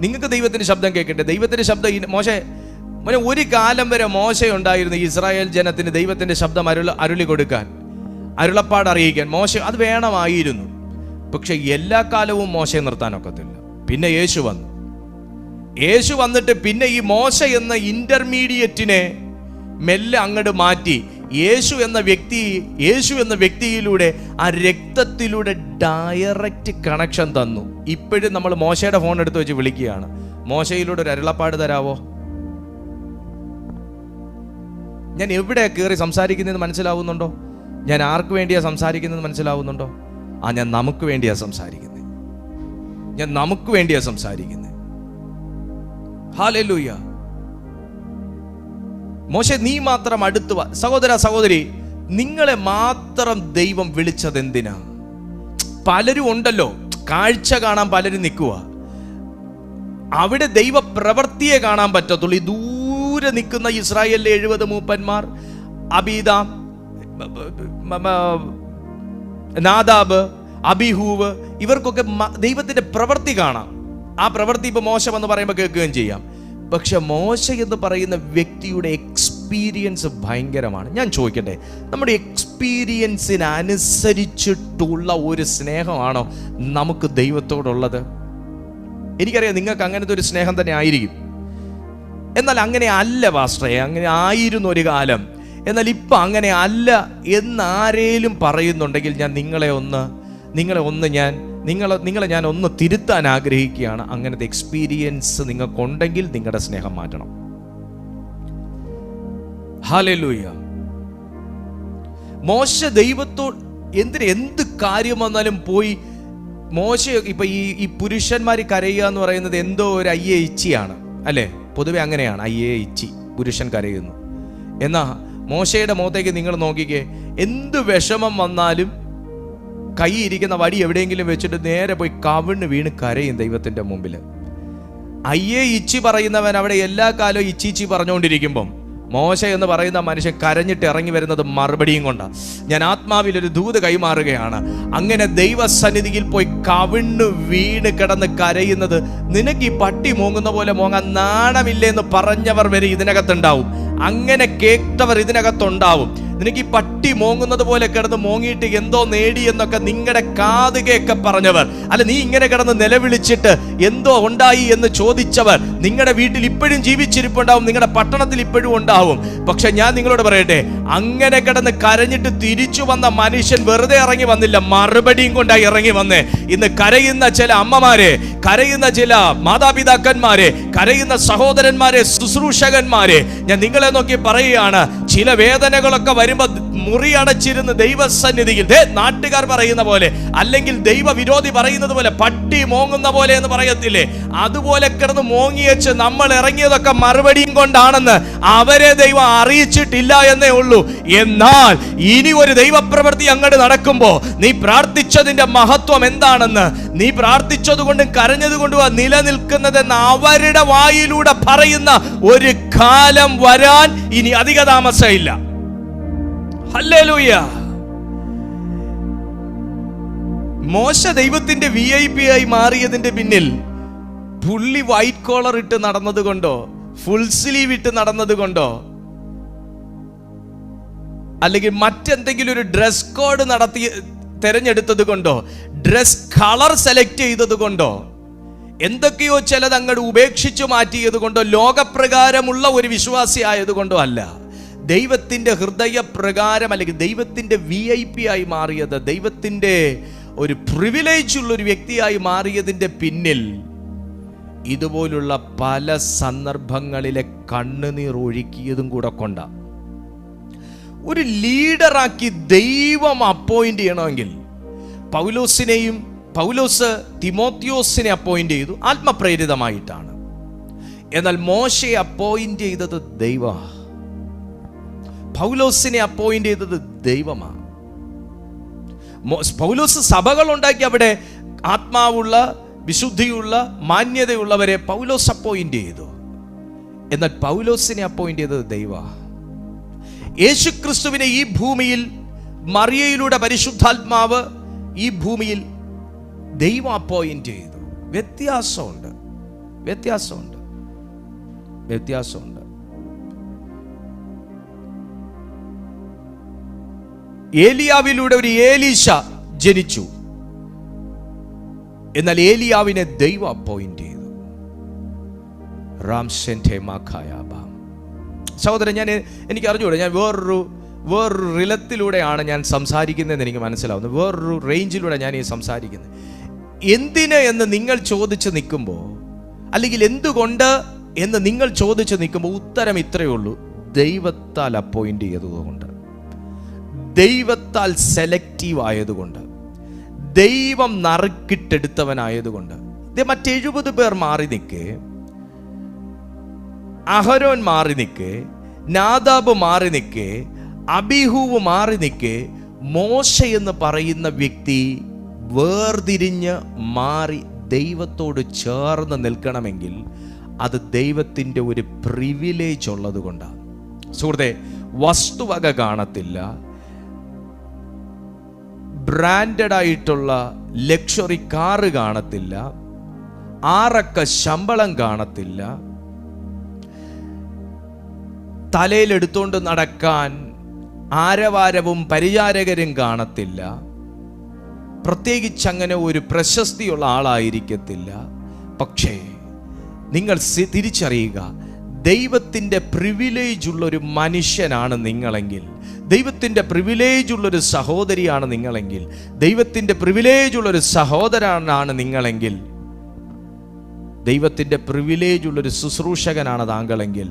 നിങ്ങൾക്ക് ദൈവത്തിന്റെ ശബ്ദം കേൾക്കണ്ടേ? ദൈവത്തിന്റെ ശബ്ദം ഒരു കാലം വരെ മോശ ഉണ്ടായിരുന്നു ഇസ്രായേൽ ജനത്തിന് ദൈവത്തിന്റെ ശബ്ദം അരുളി കൊടുക്കാൻ, അരുളപ്പാട് അറിയിക്കാൻ. മോശ അത് വേണമായിരുന്നു. പക്ഷെ എല്ലാ കാലവും മോശയെ നിർത്താനൊക്കത്തില്ല. പിന്നെ യേശു വന്നു. യേശു വന്നിട്ട് പിന്നെ ഈ മോശ എന്ന ഇന്റർമീഡിയറ്റിനെ മെല്ലെ അങ്ങോട്ട് മാറ്റി യേശു എന്ന വ്യക്തിയിലൂടെ ആ രക്തത്തിലൂടെ ഡയറക്റ്റ് കണക്ഷൻ തന്നു. ഇപ്പോഴും നമ്മൾ മോശയുടെ ഫോൺ എടുത്ത് വെച്ച് വിളിക്കുകയാണ്, മോശയിലൂടെ ഒരു അരുളപ്പാട് തരാവോ? ഞാൻ എവിടെ കയറി സംസാരിക്കുന്നതെന്ന് മനസ്സിലാവുന്നുണ്ടോ? ഞാൻ ആർക്ക് വേണ്ടിയാ സംസാരിക്കുന്നത് മനസ്സിലാവുന്നുണ്ടോ? ഞാൻ നമുക്ക് വേണ്ടിയാ സംസാരിക്കുന്നത്. ഞാൻ നമുക്ക് വേണ്ടിയാ സംസാരിക്കുന്നത്. ഹല്ലേലൂയ. മോശെ, നീ മാത്രം അടുത്ത് വാ. സഹോദര സഹോദരി, നിങ്ങളെ മാത്രം ദൈവം വിളിച്ചത് എന്തിനാ? പലരും ഉണ്ടല്ലോ, കാഴ്ച കാണാൻ പലരും നിൽക്കുക. അവിടെ ദൈവ പ്രവൃത്തിയെ കാണാൻ പറ്റത്തുള്ളൂ. ഈ ദൂരെ നിൽക്കുന്ന ഇസ്രായേലിലെ 70 മൂപ്പന്മാർ, അബീദാം, നാദാബ്, അബിഹൂവ്, ഇവർക്കൊക്കെ ദൈവത്തിന്റെ പ്രവൃത്തി കാണാം. ആ പ്രവൃത്തി ഇപ്പൊ മോശ എന്ന് പറയുമ്പോൾ കേൾക്കുകയും ചെയ്യാം. പക്ഷെ മോശ എന്ന് പറയുന്ന വ്യക്തിയുടെ എക്സ്പീരിയൻസ് ഭയങ്കരമാണ്. ഞാൻ ചോദിക്കട്ടെ, നമ്മുടെ എക്സ്പീരിയൻസിന് അനുസരിച്ചിട്ടുള്ള ഒരു സ്നേഹമാണോ നമുക്ക് ദൈവത്തോടുള്ളത്? എനിക്കറിയാം നിങ്ങൾക്ക് അങ്ങനത്തെ ഒരു സ്നേഹം തന്നെ ആയിരിക്കും. എന്നാൽ അങ്ങനെ അല്ല പാസ്റ്ററെ, അങ്ങനെ ആയിരുന്നു ഒരു കാലം, എന്നാൽ ഇപ്പം അങ്ങനെ അല്ല എന്നാരേലും പറയുന്നുണ്ടെങ്കിൽ ഞാൻ നിങ്ങളെ ഒന്ന് ഞാൻ നിങ്ങളെ ഞാൻ ഒന്ന് തിരുത്താൻ ആഗ്രഹിക്കുകയാണ്. അങ്ങനത്തെ എക്സ്പീരിയൻസ് നിങ്ങൾക്കുണ്ടെങ്കിൽ നിങ്ങളുടെ സ്നേഹം മാറ്റണം. ഹല്ലേലൂയ. മോശ ദൈവത്തോട് എന്ത് കാര്യം വന്നാലും പോയി മോശ ഇപ്പൊ ഈ പുരുഷന്മാർ കരയുക എന്ന് പറയുന്നത് എന്തോ ഒരു അയ്യേ ഇച്ചിയാണ് അല്ലേ? പൊതുവെ അങ്ങനെയാണ്, അയ്യേ ഇച്ചി, പുരുഷൻ കരയുന്നു. എന്നാ മോശയുടെ മുഖത്തേക്ക് നിങ്ങൾ നോക്കിക്കേ, എന്ത് വിഷമം വന്നാലും കൈ ഇരിക്കുന്ന വടി എവിടെയെങ്കിലും വെച്ചിട്ട് നേരെ പോയി കവിണ്ണ് വീണ് കരയും ദൈവത്തിന്റെ മുമ്പിൽ. അയ്യേ ഇച്ചി പറയുന്നവൻ അവിടെ എല്ലാ കാലവും ഇച്ചി പറഞ്ഞുകൊണ്ടിരിക്കുമ്പം മോശ എന്ന് പറയുന്ന മനുഷ്യൻ കരഞ്ഞിട്ട് ഇറങ്ങി വരുന്നത് മറുപടിയും കൊണ്ടാണ്. ഞാൻ ആത്മാവിൽ ഒരു ദൂത് കൈമാറുകയാണ്. അങ്ങനെ ദൈവസന്നിധിയിൽ പോയി കവിണ്ണ് വീണ് കിടന്ന് കരയുന്നത് നിനക്ക് ഈ പട്ടി മോങ്ങുന്ന പോലെ മോങ്ങാൻ നാണമില്ലെന്ന് പറഞ്ഞവർ വരെ ഇതിനകത്തുണ്ടാവും. അങ്ങനെ കേട്ടവർ ഇതിനകത്തുണ്ടാവും. നിനക്ക് ഈ പട്ടി മോങ്ങുന്നത് പോലെ കിടന്ന് മോങ്ങിയിട്ട് എന്തോ നേടി എന്നൊക്കെ നിങ്ങളുടെ കാതുകയൊക്കെ പറഞ്ഞവർ, അല്ല നീ ഇങ്ങനെ കിടന്ന് നിലവിളിച്ചിട്ട് എന്തോ ഉണ്ടായി എന്ന് ചോദിച്ചവർ നിങ്ങളുടെ വീട്ടിൽ ഇപ്പോഴും ജീവിച്ചിരിപ്പുണ്ടാവും, നിങ്ങളുടെ പട്ടണത്തിൽ ഇപ്പോഴും ഉണ്ടാവും. പക്ഷെ ഞാൻ നിങ്ങളോട് പറയട്ടെ, അങ്ങനെ കിടന്ന് കരഞ്ഞിട്ട് തിരിച്ചു വന്ന മനുഷ്യൻ വെറുതെ ഇറങ്ങി വന്നില്ല, മറുപടിയും കൊണ്ടായി ഇറങ്ങി വന്നേ. ഇന്ന് കരയുന്ന ചില അമ്മമാരെ, കരയുന്ന ചില മാതാപിതാക്കന്മാരെ, കരയുന്ന സഹോദരന്മാരെ, ശുശ്രൂഷകന്മാരെ ഞാൻ നിങ്ങളെ നോക്കി പറയുകയാണ്, ചില വേദനകളൊക്കെ വരുമ്പോ മുറിയടച്ചിരുന്ന് ദൈവസന്നിധിയിൽ നാട്ടുകാർ പറയുന്ന പോലെ, അല്ലെങ്കിൽ ദൈവവിരോധി പറയുന്നത് പോലെ, പട്ടി മോങ്ങുന്ന പോലെ എന്ന് പറയത്തില്ലേ, അതുപോലെ കിടന്ന് മോങ്ങിയച്ച് നമ്മൾ ഇറങ്ങിയതൊക്കെ മറുപടിയും കൊണ്ടാണെന്ന് അവരെ ദൈവം അറിയിച്ചിട്ടില്ല എന്നേ ഉള്ളൂ. എന്നാൽ ഇനി ഒരു ദൈവപ്രവൃത്തി അങ്ങോട്ട് നടക്കുമ്പോ നീ പ്രാർത്ഥിച്ചതിന്റെ മഹത്വം എന്താണെന്ന്, നീ പ്രാർത്ഥിച്ചത് കൊണ്ടും കരഞ്ഞത് കൊണ്ടും നിലനിൽക്കുന്നതെന്ന് അവരുടെ വായിലൂടെ പറയുന്ന ഒരു കാലം വരാൻ ഇനി അധിക താമസമില്ല. ഹല്ലേലൂയ. മോശ ദൈവത്തിന്റെ VIP ആയി മാറിയതിന്റെ പിന്നിൽ പുള്ളി വൈറ്റ് കോളർ ഇട്ട് നടന്നത് കൊണ്ടോ, ഫുൾ സ്ലീവ് ഇട്ട് നടന്നത് കൊണ്ടോ, അല്ലെങ്കിൽ മറ്റെന്തെങ്കിലും ഒരു ഡ്രസ് കോഡ് തെരഞ്ഞെടുത്തത് കൊണ്ടോ, ഡ്രസ് കളർ സെലക്ട് ചെയ്തത് കൊണ്ടോ, എന്തൊക്കെയോ ചിലത് അങ്ങോട്ട് ഉപേക്ഷിച്ചു മാറ്റിയത് കൊണ്ടോ, ലോകപ്രകാരമുള്ള ഒരു വിശ്വാസി ആയതുകൊണ്ടോ അല്ല. ദൈവത്തിന്റെ ഹൃദയപ്രകാരം അല്ലെങ്കിൽ ദൈവത്തിന്റെ VIP ആയി മാറിയത്, ദൈവത്തിന്റെ ഒരു പ്രിവിലേജ് ഉള്ള ഒരു വ്യക്തിയായി മാറിയതിന്റെ പിന്നിൽ ഇതുപോലുള്ള പല സന്ദർഭങ്ങളിലെ കണ്ണുനീർ ഒഴുക്കിയതും കൂടെ കൊണ്ടാ. ഒരു ലീഡറാക്കി ദൈവം അപ്പോയിന്റ് ചെയ്യണമെങ്കിൽ പൗലോസ് തിമോത്തിയോസിനെ അപ്പോയിന്റ് ചെയ്തു, ആത്മപ്രേരിതമായിട്ടാണ്. എന്നാൽ മോശയെ അപ്പോയിന്റ് ചെയ്തത് ദൈവമാണ്. പൗലോസിനെ അപ്പോയിന്റ് ചെയ്തത് ദൈവമാണ്. പൗലോസ് സഭകൾ ഉണ്ടാക്കി അവിടെ ആത്മാവുള്ള, വിശുദ്ധിയുള്ള, മാന്യതയുള്ളവരെ പൗലോസ് അപ്പോയിന്റ് ചെയ്തു. എന്നാൽ പൗലോസിനെ അപ്പോയിന്റ് ചെയ്തത് ദൈവമാണ്. യേശുക്രിസ്തുവിനെ ഈ ഭൂമിയിൽ മറിയയിലൂടെ പരിശുദ്ധാത്മാവ് ഈ ഭൂമിയിൽ ദൈവം അപ്പോയിന്റ് ചെയ്തു. വ്യത്യാസമുണ്ട്. ഏലിയാവിലൂടെ ഒരു ഏലീശ ജനിച്ചു. എന്നാൽ ഏലിയാവിനെ ദൈവം അപ്പോയിന്റ് ചെയ്തു. സഹോദരൻ, എനിക്ക് അറിഞ്ഞൂടെ, ഞാൻ വേറൊരു റിലത്തിലൂടെയാണ് ഞാൻ സംസാരിക്കുന്നതെന്ന് എനിക്ക് മനസ്സിലാവുന്നത്. വേറൊരു റേഞ്ചിലൂടെ ഞാൻ ഈ സംസാരിക്കുന്നത്. എന്തിന് എന്ന് നിങ്ങൾ ചോദിച്ച് നിൽക്കുമ്പോൾ, അല്ലെങ്കിൽ എന്തുകൊണ്ട് എന്ന് നിങ്ങൾ ചോദിച്ച് നിൽക്കുമ്പോൾ ഉത്തരം ഇത്രയേ ഉള്ളൂ: ദൈവത്താൽ അപ്പോയിന്റ് ചെയ്തതുകൊണ്ട്, ദൈവത്താൽ സെലക്റ്റീവ് ആയതുകൊണ്ട്, ദൈവം നറുക്കിട്ടെടുത്തവനായതുകൊണ്ട്. മറ്റ് 70 പേർ മാറി നിൽക്കേ, അഹരോൻ മാറി നിൽക്കേ, നാദാബ് മാറി നിൽക്കേ, അബീഹൂവ് മാറി നിൽക്കേ, മോശ എന്ന് പറയുന്ന വ്യക്തി വേർതിരിഞ്ഞ് മാറി ദൈവത്തോട് ചേർന്ന് നിൽക്കണമെങ്കിൽ അത് ദൈവത്തിൻ്റെ ഒരു പ്രിവിലേജ് ഉള്ളത് കൊണ്ടാണ്. സുഹൃത്തെ, വസ്തുവക കാണത്തില്ല, ബ്രാൻഡഡ് ആയിട്ടുള്ള ലക്ഷറി കാറ് കാണത്തില്ല, 6 അക്ക ശമ്പളം കാണത്തില്ല, തലയിലെടുത്തോണ്ട് നടക്കാൻ ആരവാരവും പരിചാരകരും കാണത്തില്ല, പ്രത്യേകിച്ച് അങ്ങനെ ഒരു പ്രശസ്തിയുള്ള ആളായിരിക്കത്തില്ല. പക്ഷേ നിങ്ങൾ തിരിച്ചറിയുക, ദൈവത്തിൻ്റെ പ്രിവിലേജ് ഉള്ളൊരു മനുഷ്യനാണ് നിങ്ങളെങ്കിൽ, ദൈവത്തിൻ്റെ പ്രിവിലേജ് ഉള്ളൊരു സഹോദരിയാണ് നിങ്ങളെങ്കിൽ, ദൈവത്തിൻ്റെ പ്രിവിലേജ് ഉള്ളൊരു സഹോദരനാണ് നിങ്ങളെങ്കിൽ, ദൈവത്തിൻ്റെ പ്രിവിലേജ് ഉള്ളൊരു ശുശ്രൂഷകനാണ് താങ്കളെങ്കിൽ,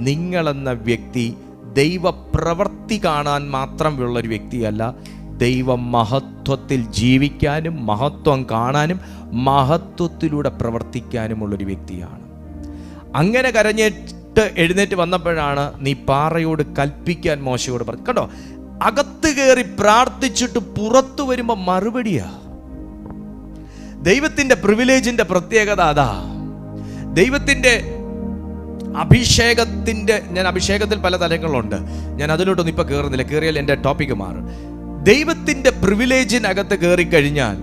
നിങ്ങളെന്ന വ്യക്തി ദൈവപ്രവൃത്തി കാണാൻ മാത്രമുള്ളൊരു വ്യക്തിയല്ല, ദൈവ മഹത്വത്തിൽ ജീവിക്കാനും മഹത്വം കാണാനും മഹത്വത്തിലൂടെ പ്രവർത്തിക്കാനുമുള്ളൊരു വ്യക്തിയാണ്. അങ്ങനെ കരഞ്ഞിട്ട് എഴുന്നേറ്റ് വന്നപ്പോഴാണ് നീ പാറയോട് കൽപ്പിക്കാൻ മോശയോട് പറഞ്ഞു. കേട്ടോ, അകത്ത് കയറി പ്രാർത്ഥിച്ചിട്ട് പുറത്തു വരുമ്പോൾ മറുപടിയാ. ദൈവത്തിൻ്റെ പ്രിവിലേജിൻ്റെ പ്രത്യേകത അതാ. ദൈവത്തിൻ്റെ അഭിഷേകത്തിൻ്റെ, ഞാൻ അഭിഷേകത്തിൽ പല തലങ്ങളുണ്ട്, ഞാൻ അതിലോട്ടൊന്നും ഇപ്പം കയറുന്നില്ല, കയറിയാൽ എൻ്റെ ടോപ്പിക്ക് മാറും. ദൈവത്തിൻ്റെ പ്രിവിലേജിനകത്ത് കയറിക്കഴിഞ്ഞാൽ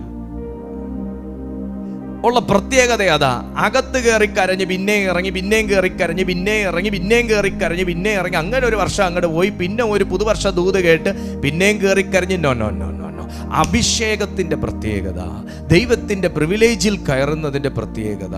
ഉള്ള പ്രത്യേകത അതാ. അകത്ത് കയറി കരഞ്ഞ് പിന്നെയും ഇറങ്ങി, പിന്നെയും കയറി കരഞ്ഞ് പിന്നെയും ഇറങ്ങി, പിന്നെയും കയറി കരഞ്ഞ് പിന്നെയും ഇറങ്ങി, അങ്ങനെ ഒരു വർഷം അങ്ങോട്ട് പോയി. പിന്നെ ഒരു പുതുവർഷ ദൂത് കേട്ട് പിന്നെയും കയറി കരഞ്ഞ്. No no no no no. അഭിഷേകത്തിൻ്റെ പ്രത്യേകത, ദൈവത്തിൻ്റെ പ്രിവിലേജിൽ കയറുന്നതിൻ്റെ പ്രത്യേകത,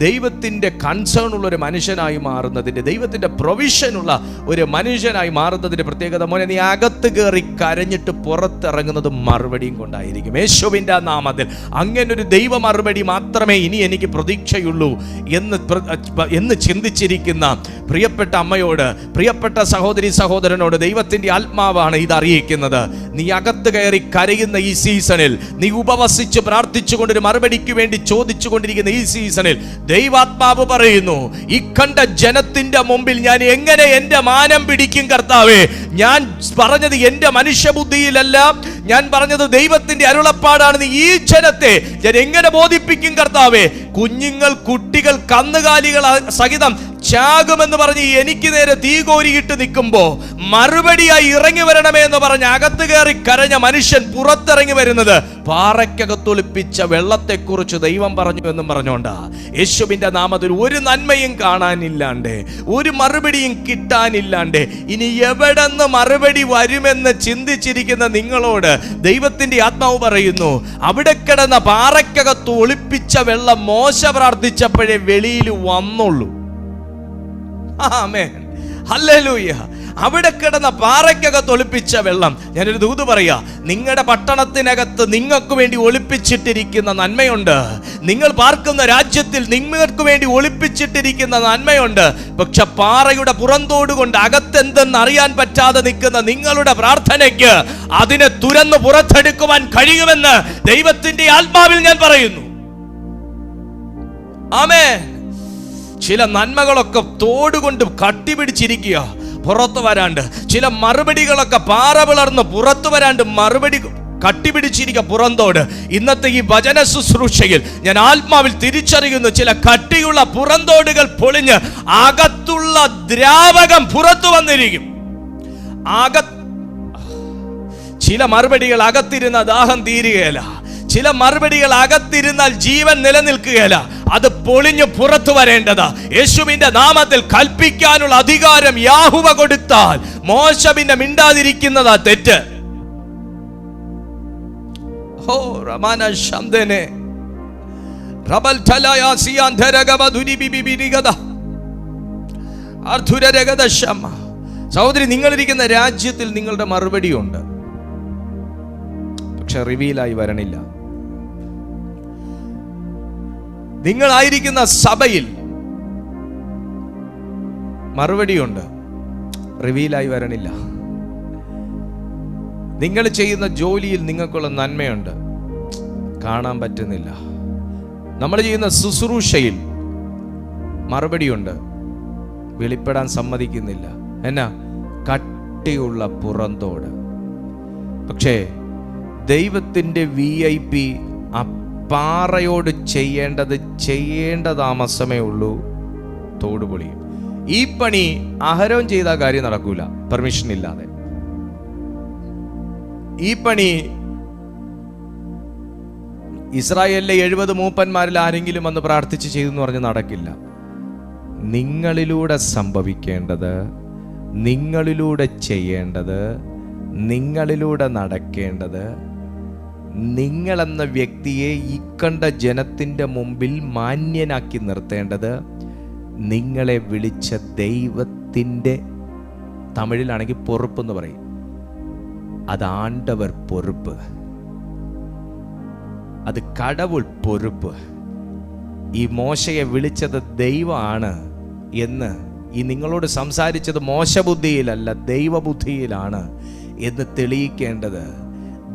ദൈവത്തിൻ്റെ കൺസേൺ ഉള്ള ഒരു മനുഷ്യനായി മാറുന്നതിൻ്റെ, ദൈവത്തിൻ്റെ പ്രൊവിഷനുള്ള ഒരു മനുഷ്യനായി മാറുന്നതിൻ്റെ പ്രത്യേകത. മോനെ, നീ അകത്ത് കയറി കരഞ്ഞിട്ട് പുറത്തിറങ്ങുന്നത് മറുപടിയും കൊണ്ടായിരിക്കും, യേശുവിൻ്റെ നാമത്തിൽ. അങ്ങനൊരു ദൈവ മറുപടി മാത്രമേ ഇനി എനിക്ക് പ്രതീക്ഷയുള്ളൂ എന്ന് ചിന്തിച്ചിരിക്കുന്ന പ്രിയപ്പെട്ട അമ്മയോട്, പ്രിയപ്പെട്ട സഹോദരി സഹോദരനോട് ദൈവത്തിൻ്റെ ആത്മാവാണ് ഇത് അറിയിക്കുന്നത്. നീ അകത്ത് കയറി കരയുന്ന ഈ സീസണിൽ, നീ ഉപവസിച്ച് പ്രാർത്ഥിച്ചുകൊണ്ടൊരു മറുപടിക്ക് വേണ്ടി ചോദിച്ചു കൊണ്ടിരിക്കുന്ന ഈ സീസണിൽ ദൈവാത്മാവ് പറയുന്നു, ഈ കണ്ട ജനത്തിന്റെ മുമ്പിൽ ഞാൻ എങ്ങനെ എന്റെ മാനം പിടിക്കും കർത്താവേ? ഞാൻ പറഞ്ഞത് എന്റെ മനുഷ്യബുദ്ധിയിലല്ല, ഞാൻ പറഞ്ഞത് ദൈവത്തിന്റെ അരുളപ്പാടാണ്. ഈ ജനത്തെ ഞാൻ എങ്ങനെ ബോധിപ്പിക്കും കർത്താവേ? കുഞ്ഞുങ്ങൾ, കുട്ടികൾ, കന്നുകാലികൾ സഹിതം ചാകുമെന്ന് പറഞ്ഞ് എനിക്ക് നേരെ തീ കോരിയിട്ട് നിൽക്കുമ്പോ മറുപടിയായി ഇറങ്ങി വരണമേ എന്ന് പറഞ്ഞ് അകത്ത് കയറി കരഞ്ഞ മനുഷ്യൻ പുറത്തിറങ്ങി വരുന്നത് പാറയ്ക്കകത്തൊളിപ്പിച്ച വെള്ളത്തെക്കുറിച്ച് ദൈവം പറഞ്ഞു എന്നും പറഞ്ഞോണ്ടാ. യേശുവിന്റെ നാമത്തിൽ ഒരു നന്മയും കാണാനില്ലാണ്ട്, ഒരു മറുപടിയും കിട്ടാനില്ലാണ്ട്, ഇനി എവിടെന്ന് മറുപടി വരുമെന്ന് ചിന്തിച്ചിരിക്കുന്ന നിങ്ങളോട് ദൈവത്തിന്റെ ആത്മാവ് പറയുന്നു, അവിടെ കിടന്ന പാറയ്ക്കകത്ത് ഒളിപ്പിച്ച വെള്ളം മോശ പ്രാർത്ഥിച്ചപ്പോഴേ വെളിയിൽ വന്നുള്ളൂ. ആമേൻ, ഹല്ലേലൂയ. അവിടെ കിടന്ന പാറയ്ക്കകത്ത് ഒളിപ്പിച്ച വെള്ളം, ഞാനൊരു ദൂത് പറയാ, നിങ്ങളുടെ പട്ടണത്തിനകത്ത് നിങ്ങൾക്ക് വേണ്ടി ഒളിപ്പിച്ചിട്ടിരിക്കുന്ന നന്മയുണ്ട്. നിങ്ങൾ പാർക്കുന്ന രാജ്യത്തിൽ നിങ്ങൾക്ക് വേണ്ടി ഒളിപ്പിച്ചിട്ടിരിക്കുന്ന നന്മയുണ്ട്. പക്ഷെ പാറയുടെ പുറന്തോടുകൊണ്ട് അകത്തെന്തെന്ന് അറിയാൻ പറ്റാതെ നിൽക്കുന്ന നിങ്ങളുടെ പ്രാർത്ഥനയ്ക്ക് അതിനെ തുരന്ന് പുറത്തെടുക്കുവാൻ കഴിയുമെന്ന് ദൈവത്തിന്റെ ആത്മാവിൽ ഞാൻ പറയുന്നു. ആമേൻ. ചില നന്മകളൊക്കെ തോടുകൊണ്ട് കട്ടിപിടിച്ചിരിക്കുക, പുറത്തു വരാണ്ട്. ചില മറുപടികളൊക്കെ പാറ പിളർന്ന് പുറത്തു വരാണ്ട് മറുപടി കട്ടിപിടിച്ചിരിക്കുക പുറന്തോട്. ഇന്നത്തെ ഈ വചന ശുശ്രൂഷയിൽ ഞാൻ ആത്മാവിൽ തിരിച്ചറിയുന്നു, ചില കട്ടിയുള്ള പുറന്തോടുകൾ പൊളിഞ്ഞ് അകത്തുള്ള ദ്രാവകം പുറത്തു വന്നിരിക്കും. ചില മറുപടികൾ അകത്തിരുന്ന ദാഹം തീരുകയില്ല, ചില മറുപടികൾ അകത്തിരുന്നാൽ ജീവൻ നിലനിൽക്കുകയില്ല. അത് പൊളിഞ്ഞു പുറത്തു വരേണ്ടതാ. യേശുവിന്റെ നാമത്തിൽ കൽപ്പിക്കാനുള്ള അധികാരം യാഹുവ കൊടുത്താൽ മോശ പിന്നെ മിണ്ടാതിരിക്കുന്നതാ തെറ്റ്. ഹോ റമാന ശംദനെ റബൽ തലയാ സിയാന്ധരഗവധുരി ബിബിബിരിഗദ അർധുരരഗദ ശമ. സഹോദരി, നിങ്ങളിരിക്കുന്ന രാജ്യത്തിൽ നിങ്ങളുടെ മറുപടിയുണ്ട്, പക്ഷെ റിവീലായി വരണില്ല. നിങ്ങളായിരിക്കുന്ന സഭയിൽ മറുപടിയുണ്ട്, റിവീലായി വരണില്ല. നിങ്ങൾ ചെയ്യുന്ന ജോലിയിൽ നിങ്ങൾക്കുള്ള നന്മയുണ്ട്, കാണാൻ പറ്റുന്നില്ല. നമ്മൾ ചെയ്യുന്ന ശുശ്രൂഷയിൽ മറുപടിയുണ്ട്, വെളിപ്പെടാൻ സമ്മതിക്കുന്നില്ല. എന്നാ? കട്ടിയുള്ള പുറന്തോട്. പക്ഷേ ദൈവത്തിൻ്റെ VIP ആ പാറയോട് ചെയ്യേണ്ട താമസമേ ഉള്ളൂ, തോടുപൊളിയും. ഈ പണി അഹരോൻ ചെയ്ത കാര്യം നടക്കൂല, പെർമിഷൻ ഇല്ലാതെ. ഈ പണി ഇസ്രായേലിലെ 70 മൂപ്പന്മാരിൽ ആരെങ്കിലും വന്ന് പ്രാർത്ഥിച്ച് ചെയ്തെന്ന് പറഞ്ഞ് നടക്കില്ല. നിങ്ങളിലൂടെ സംഭവിക്കേണ്ടത്, നിങ്ങളിലൂടെ ചെയ്യേണ്ടത്, നിങ്ങളിലൂടെ നടക്കേണ്ടത്, നിങ്ങളെന്ന വ്യക്തിയെ ഈ കണ്ട ജനത്തിൻ്റെ മുമ്പിൽ മാന്യനാക്കി നിർത്തേണ്ടത്, നിങ്ങളെ വിളിച്ച ദൈവത്തിൻ്റെ, തമിഴിലാണെങ്കിൽ പൊറുപ്പെന്ന് പറയും, അത് ആണ്ടവർ പൊറുപ്പ്, അത് കടവുൾ പൊറുപ്പ്. ഈ മോശയെ വിളിച്ചത് ദൈവമാണ് എന്ന്, ഈ നിങ്ങളോട് സംസാരിച്ചത് മോശബുദ്ധിയിലല്ല ദൈവബുദ്ധിയിലാണ് എന്ന് തെളിയിക്കേണ്ടത്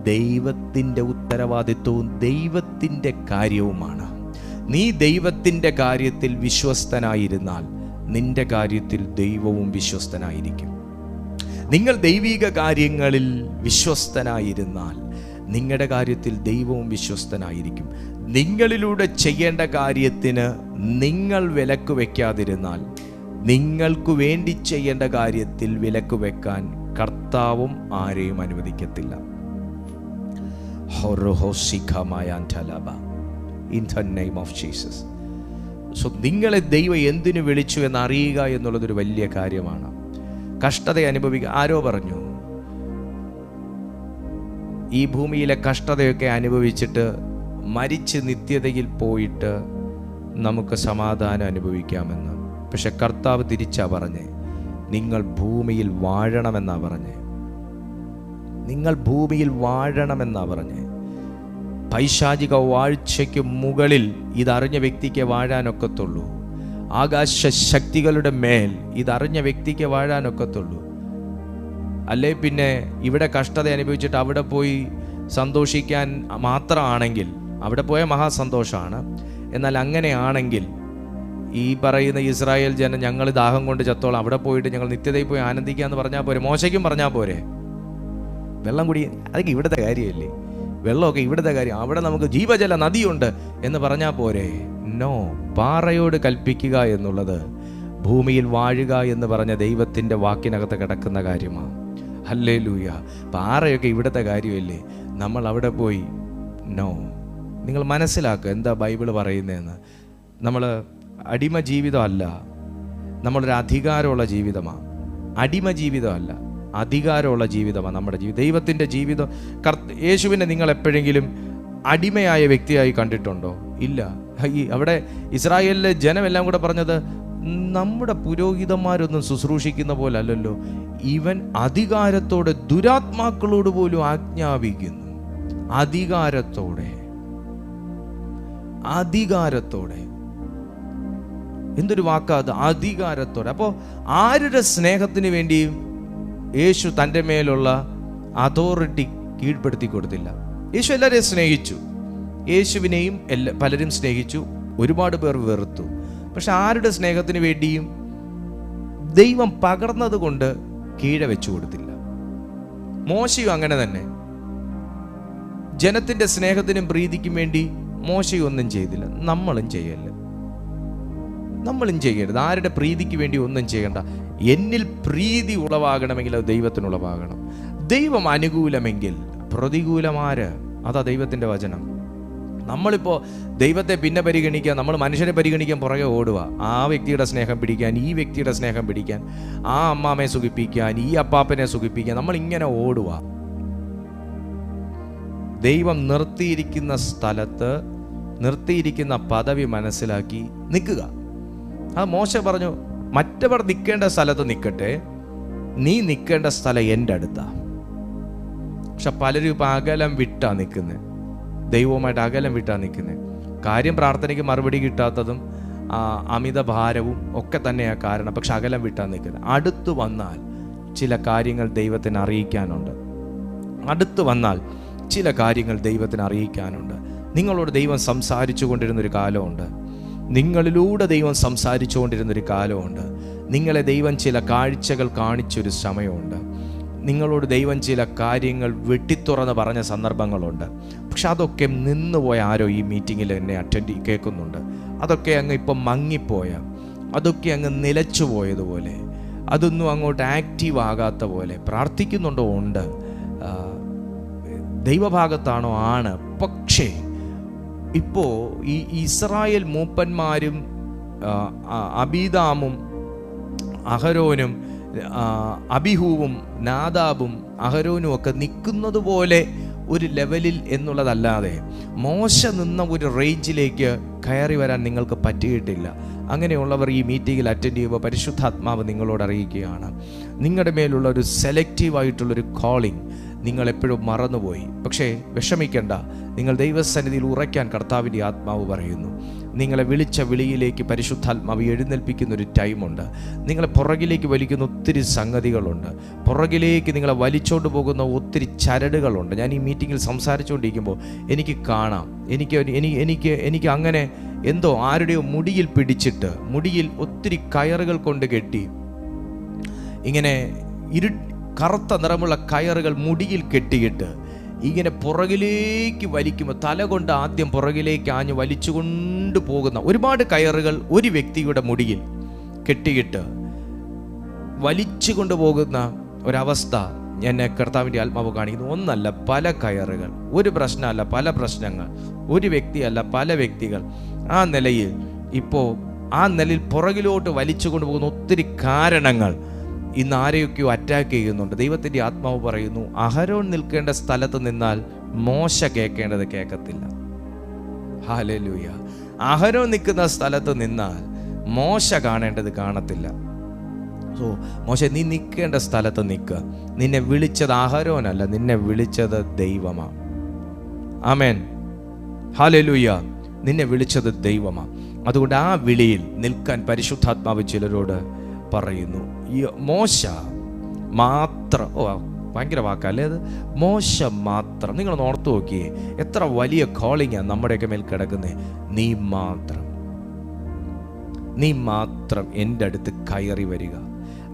ദൈവത്തിൻ്റെ ഉത്തരവാദിത്വവും ദൈവത്തിൻ്റെ കാര്യവുമാണ്. നീ ദൈവത്തിൻ്റെ കാര്യത്തിൽ വിശ്വസ്തനായിരുന്നാൽ നിന്റെ കാര്യത്തിൽ ദൈവവും വിശ്വസ്തനായിരിക്കും. നിങ്ങൾ ദൈവിക കാര്യങ്ങളിൽ വിശ്വസ്തനായിരുന്നാൽ നിങ്ങളുടെ കാര്യത്തിൽ ദൈവവും വിശ്വസ്തനായിരിക്കും. നിങ്ങളിലൂടെ ചെയ്യേണ്ട കാര്യത്തിന് നിങ്ങൾ വിലക്ക് വയ്ക്കാതിരുന്നാൽ നിങ്ങൾക്ക് വേണ്ടി ചെയ്യേണ്ട കാര്യത്തിൽ വിലക്ക് വെക്കാൻ കർത്താവും ആരെയും അനുവദിക്കത്തില്ല. In the name of Jesus. So നിങ്ങളെ ദൈവം എന്തിനു വിളിച്ചു എന്ന് അറിയുക എന്നുള്ളതൊരു വലിയ കാര്യമാണ്. കഷ്ടത അനുഭവിക്കുക. ആരോ പറഞ്ഞു, ഈ ഭൂമിയിലെ കഷ്ടതയൊക്കെ അനുഭവിച്ചിട്ട് മരിച്ച് നിത്യതയിൽ പോയിട്ട് നമുക്ക് സമാധാനം അനുഭവിക്കാമെന്ന്. പക്ഷെ കർത്താവ് തിരിച്ചാ പറഞ്ഞേ, നിങ്ങൾ ഭൂമിയിൽ വാഴണമെന്നാ പറഞ്ഞേ. നിങ്ങൾ ഭൂമിയിൽ വാഴണമെന്നാ പറഞ്ഞേ. പൈശാചിക വാഴ്ചയ്ക്ക് മുകളിൽ ഇതറിഞ്ഞ വ്യക്തിക്ക് വാഴാനൊക്കത്തുള്ളൂ. ആകാശ ശക്തികളുടെ മേൽ ഇതറിഞ്ഞ വ്യക്തിക്ക് വാഴാനൊക്കത്തുള്ളൂ. അല്ലേ പിന്നെ ഇവിടെ കഷ്ടത അനുഭവിച്ചിട്ട് അവിടെ പോയി സന്തോഷിക്കാൻ മാത്രമാണെങ്കിൽ അവിടെ പോയ മഹാസന്തോഷമാണ്. എന്നാൽ അങ്ങനെയാണെങ്കിൽ ഈ പറയുന്ന ഇസ്രായേൽ ജനം ഞങ്ങൾ ദാഹം കൊണ്ട് ചത്തോളം, അവിടെ പോയിട്ട് ഞങ്ങൾ നിത്യതയിൽ പോയി ആനന്ദിക്കാന്ന് പറഞ്ഞാൽ പോരെ? മോശയ്ക്കും പറഞ്ഞാൽ പോരെ? വെള്ളം കുടി, അതൊക്കെ ഇവിടുത്തെ കാര്യമല്ലേ? വെള്ളമൊക്കെ ഇവിടുത്തെ കാര്യം, അവിടെ നമുക്ക് ജീവജല നദിയുണ്ട് എന്ന് പറഞ്ഞാൽ പോരെ? നോ, പാറയോട് കൽപ്പിക്കുക എന്നുള്ളത് ഭൂമിയിൽ വാഴുക എന്ന് പറഞ്ഞ ദൈവത്തിൻ്റെ വാക്കിനകത്ത് കിടക്കുന്ന കാര്യമാണ്. ഹല്ലേലൂയ. പാറയൊക്കെ ഇവിടുത്തെ കാര്യമല്ലേ? നമ്മൾ അവിടെ പോയി നോ. നിങ്ങൾ മനസ്സിലാക്കുക എന്താ ബൈബിൾ പറയുന്നതെന്ന്. നമ്മൾ അടിമ ജീവിതമല്ല, നമ്മളൊരു അധികാരമുള്ള ജീവിതമാണ്. അടിമ ജീവിതമല്ല, അധികാരമുള്ള ജീവിതമാണ് നമ്മുടെ ജീവിതം. ദൈവത്തിൻ്റെ ജീവിതം. യേശുവിനെ നിങ്ങൾ എപ്പോഴെങ്കിലും അടിമയായ വ്യക്തിയായി കണ്ടിട്ടുണ്ടോ? ഇല്ല. അവിടെ ഇസ്രായേലിലെ ജനമെല്ലാം കൂടെ പറഞ്ഞത്, നമ്മുടെ പുരോഹിതന്മാരൊന്നും ശുശ്രൂഷിക്കുന്ന പോലെ അല്ലല്ലോ, ഇവൻ അധികാരത്തോടെ ദുരാത്മാക്കളോട് പോലും ആജ്ഞാപിക്കുന്നു. അധികാരത്തോടെ, അധികാരത്തോടെ. എന്തൊരു വാക്കാ അത്, അധികാരത്തോടെ. അപ്പോൾ ആരുടെ സ്നേഹത്തിന് വേണ്ടിയും യേശു തൻ്റെ മേലുള്ള അതോറിറ്റി കീഴ്പ്പെടുത്തി കൊടുത്തില്ല. യേശു എല്ലാവരെയും സ്നേഹിച്ചു. യേശുവിനെയും പലരും സ്നേഹിച്ചു, ഒരുപാട് പേർ വെറുത്തു. പക്ഷെ ആരുടെ സ്നേഹത്തിന് വേണ്ടിയും ദൈവം പകർന്നത് കൊണ്ട് കീഴ വെച്ചു കൊടുത്തില്ല. മോശയും അങ്ങനെ തന്നെ. ജനത്തിൻ്റെ സ്നേഹത്തിനും പ്രീതിക്കും വേണ്ടി മോശയും ഒന്നും ചെയ്തില്ല. നമ്മളും ചെയ്യല്ല, നമ്മളും ചെയ്യരുത്. ആരുടെ പ്രീതിക്ക് വേണ്ടി ഒന്നും ചെയ്യണ്ട. എന്നിൽ പ്രീതി ഉളവാകണമെങ്കിൽ അത് ദൈവത്തിനുളവാകണം. ദൈവം അനുകൂലമെങ്കിൽ പ്രതികൂലമാര്? അതാ ദൈവത്തിൻ്റെ വചനം. നമ്മളിപ്പോൾ ദൈവത്തെ പിന്നെ പരിഗണിക്കാൻ, നമ്മൾ മനുഷ്യരെ പരിഗണിക്കാൻ പുറകെ ഓടുക. ആ വ്യക്തിയുടെ സ്നേഹം പിടിക്കാൻ, ഈ വ്യക്തിയുടെ സ്നേഹം പിടിക്കാൻ, ആ അമ്മാമ്മയെ സുഖിപ്പിക്കാൻ, ഈ അപ്പാപ്പനെ സുഖിപ്പിക്കാൻ നമ്മളിങ്ങനെ ഓടുക. ദൈവം നിർത്തിയിരിക്കുന്ന സ്ഥലത്ത് നിർത്തിയിരിക്കുന്ന പദവി മനസ്സിലാക്കി നിൽക്കുക. അത് മോശ പറഞ്ഞു, മറ്റവർ നിൽക്കേണ്ട സ്ഥലത്ത് നിൽക്കട്ടെ, നീ നിൽക്കേണ്ട സ്ഥലം എൻ്റെ അടുത്താ. പക്ഷെ പലരും ഇപ്പം അകലം വിട്ടാ നിൽക്കുന്നത്, ദൈവവുമായിട്ട് അകലം വിട്ടാ നിൽക്കുന്നത്. കാര്യം പ്രാർത്ഥനയ്ക്ക് മറുപടി കിട്ടാത്തതും അമിത ഭാരവും ഒക്കെ തന്നെയാണ് കാരണം. പക്ഷെ അകലം വിട്ടാ നിൽക്കുന്നത്. അടുത്തു വന്നാൽ ചില കാര്യങ്ങൾ ദൈവത്തിന് അറിയിക്കാനുണ്ട്. അടുത്തു വന്നാൽ ചില കാര്യങ്ങൾ ദൈവത്തിന് അറിയിക്കാനുണ്ട്. നിങ്ങളോട് ദൈവം സംസാരിച്ചു കൊണ്ടിരുന്നൊരു കാലമുണ്ട്. നിങ്ങളിലൂടെ ദൈവം സംസാരിച്ചു കൊണ്ടിരുന്നൊരു കാലമുണ്ട്. നിങ്ങളെ ദൈവം ചില കാഴ്ചകൾ കാണിച്ചൊരു സമയമുണ്ട്. നിങ്ങളോട് ദൈവം ചില കാര്യങ്ങൾ വെട്ടിത്തുറന്ന് പറഞ്ഞ സന്ദർഭങ്ങളുണ്ട്. പക്ഷെ അതൊക്കെ നിന്നുപോയ ആരോ ഈ മീറ്റിങ്ങിൽ എന്നെ കേൾക്കുന്നുണ്ട്. അതൊക്കെ അങ്ങ് ഇപ്പം മങ്ങിപ്പോയ, അതൊക്കെ അങ്ങ് നിലച്ചു പോയതുപോലെ, അതൊന്നും അങ്ങോട്ട് ആക്റ്റീവ് ആകാത്ത പോലെ. പ്രാർത്ഥിക്കുന്നുണ്ടോ? ഉണ്ട്. ദൈവഭാഗത്താണോ? ആണ്. പക്ഷേ ഇപ്പോൾ ഈ ഇസ്രായേൽ മൂപ്പന്മാരും അബീദാമും അഹരോനും അബിഹൂവും നാദാബും അഹരോനും ഒക്കെ നിൽക്കുന്നത് പോലെ ഒരു ലെവലിൽ എന്നുള്ളതല്ലാതെ മോശ നിന്ന ഒരു റേഞ്ചിലേക്ക് കയറി വരാൻ നിങ്ങൾക്ക് പറ്റിയിട്ടില്ല. അങ്ങനെയുള്ളവർ ഈ മീറ്റിങ്ങിൽ അറ്റൻഡ് ചെയ്യുമ്പോൾ പരിശുദ്ധാത്മാവ് നിങ്ങളോട് അറിയിക്കുകയാണ്, നിങ്ങളുടെ മേലുള്ള ഒരു സെലക്റ്റീവായിട്ടുള്ളൊരു കോളിംഗ് നിങ്ങളെപ്പോഴും മറന്നുപോയി. പക്ഷേ വിഷമിക്കേണ്ട, നിങ്ങൾ ദൈവസന്നിധിയിൽ ഉറയ്ക്കാൻ കർത്താവിൻ്റെ ആത്മാവ് പറയുന്നു. നിങ്ങളെ വിളിച്ച വിളിയിലേക്ക് പരിശുദ്ധാത്മാവ് എഴുന്നേൽപ്പിക്കുന്ന ഒരു ടൈമുണ്ട്. നിങ്ങളെ പുറകിലേക്ക് വലിക്കുന്ന ഒത്തിരി സംഗതികളുണ്ട്. പുറകിലേക്ക് നിങ്ങളെ വലിച്ചോണ്ട് പോകുന്ന ഒത്തിരി ചരടുകളുണ്ട്. ഞാൻ ഈ മീറ്റിങ്ങിൽ സംസാരിച്ചുകൊണ്ടിരിക്കുമ്പോൾ എനിക്ക് കാണാം, എനിക്ക് അങ്ങനെ എന്തോ ആരുടെയോ മുടിയിൽ പിടിച്ചിട്ട്, മുടിയിൽ ഒത്തിരി കയറുകൾ കൊണ്ട് കെട്ടി, ഇങ്ങനെ കറുത്ത നിറമുള്ള കയറുകൾ മുടിയിൽ കെട്ടിയിട്ട് ഇങ്ങനെ പുറകിലേക്ക് വലിക്കുമ്പോൾ തല കൊണ്ട് ആദ്യം പുറകിലേക്ക് ആഞ്ഞ് വലിച്ചുകൊണ്ട് പോകുന്ന ഒരുപാട് കയറുകൾ ഒരു വ്യക്തിയുടെ മുടിയിൽ കെട്ടിയിട്ട് വലിച്ചു കൊണ്ടുപോകുന്ന ഒരവസ്ഥ എന്നെ കർത്താവിൻ്റെ ആത്മാവ് കാണിക്കുന്നു. ഒന്നല്ല, പല കയറുകൾ, ഒരു പ്രശ്നമല്ല, പല പ്രശ്നങ്ങൾ, ഒരു വ്യക്തിയല്ല, പല വ്യക്തികൾ. ആ നിലയിൽ പുറകിലോട്ട് വലിച്ചു കൊണ്ടുപോകുന്ന ഒത്തിരി കാരണങ്ങൾ ഇന്ന് ആരെയൊക്കെയോ അറ്റാക്ക് ചെയ്യുന്നുണ്ട്. ദൈവത്തിൻ്റെ ആത്മാവ് പറയുന്നു, അഹരോൻ നിൽക്കേണ്ട സ്ഥലത്ത് നിന്നാൽ മോശ കേൾക്കേണ്ടത് കേൾക്കത്തില്ല. ഹല്ലേലൂയ. അഹരോൻ നിൽക്കുന്ന സ്ഥലത്ത് നിന്നാൽ മോശ കാണേണ്ടത് കാണത്തില്ല. സോ മോശ, നീ നിൽക്കേണ്ട സ്ഥലത്ത് നിൽക്കുക. നിന്നെ വിളിച്ചത് അഹരോനല്ല, നിന്നെ വിളിച്ചത് ദൈവമാണ്. ആമേൻ. ഹല്ലേലൂയ. നിന്നെ വിളിച്ചത് ദൈവമാണ്. അതുകൊണ്ട് ആ വിളിയിൽ നിൽക്കാൻ പരിശുദ്ധാത്മാവ് ചിലരോട് പറയുന്നു. മോശ മാത്രം, ഭയങ്കര വാക്കല്ലേ അത്, മോശ മാത്രം. നിങ്ങളൊന്ന് ഓർത്തു നോക്കിയേ, എത്ര വലിയ കോളിങ്ങാണ് നമ്മുടെയൊക്കെ മേൽ കിടക്കുന്നത്. നീ മാത്രം എൻ്റെ അടുത്ത് കയറി വരിക.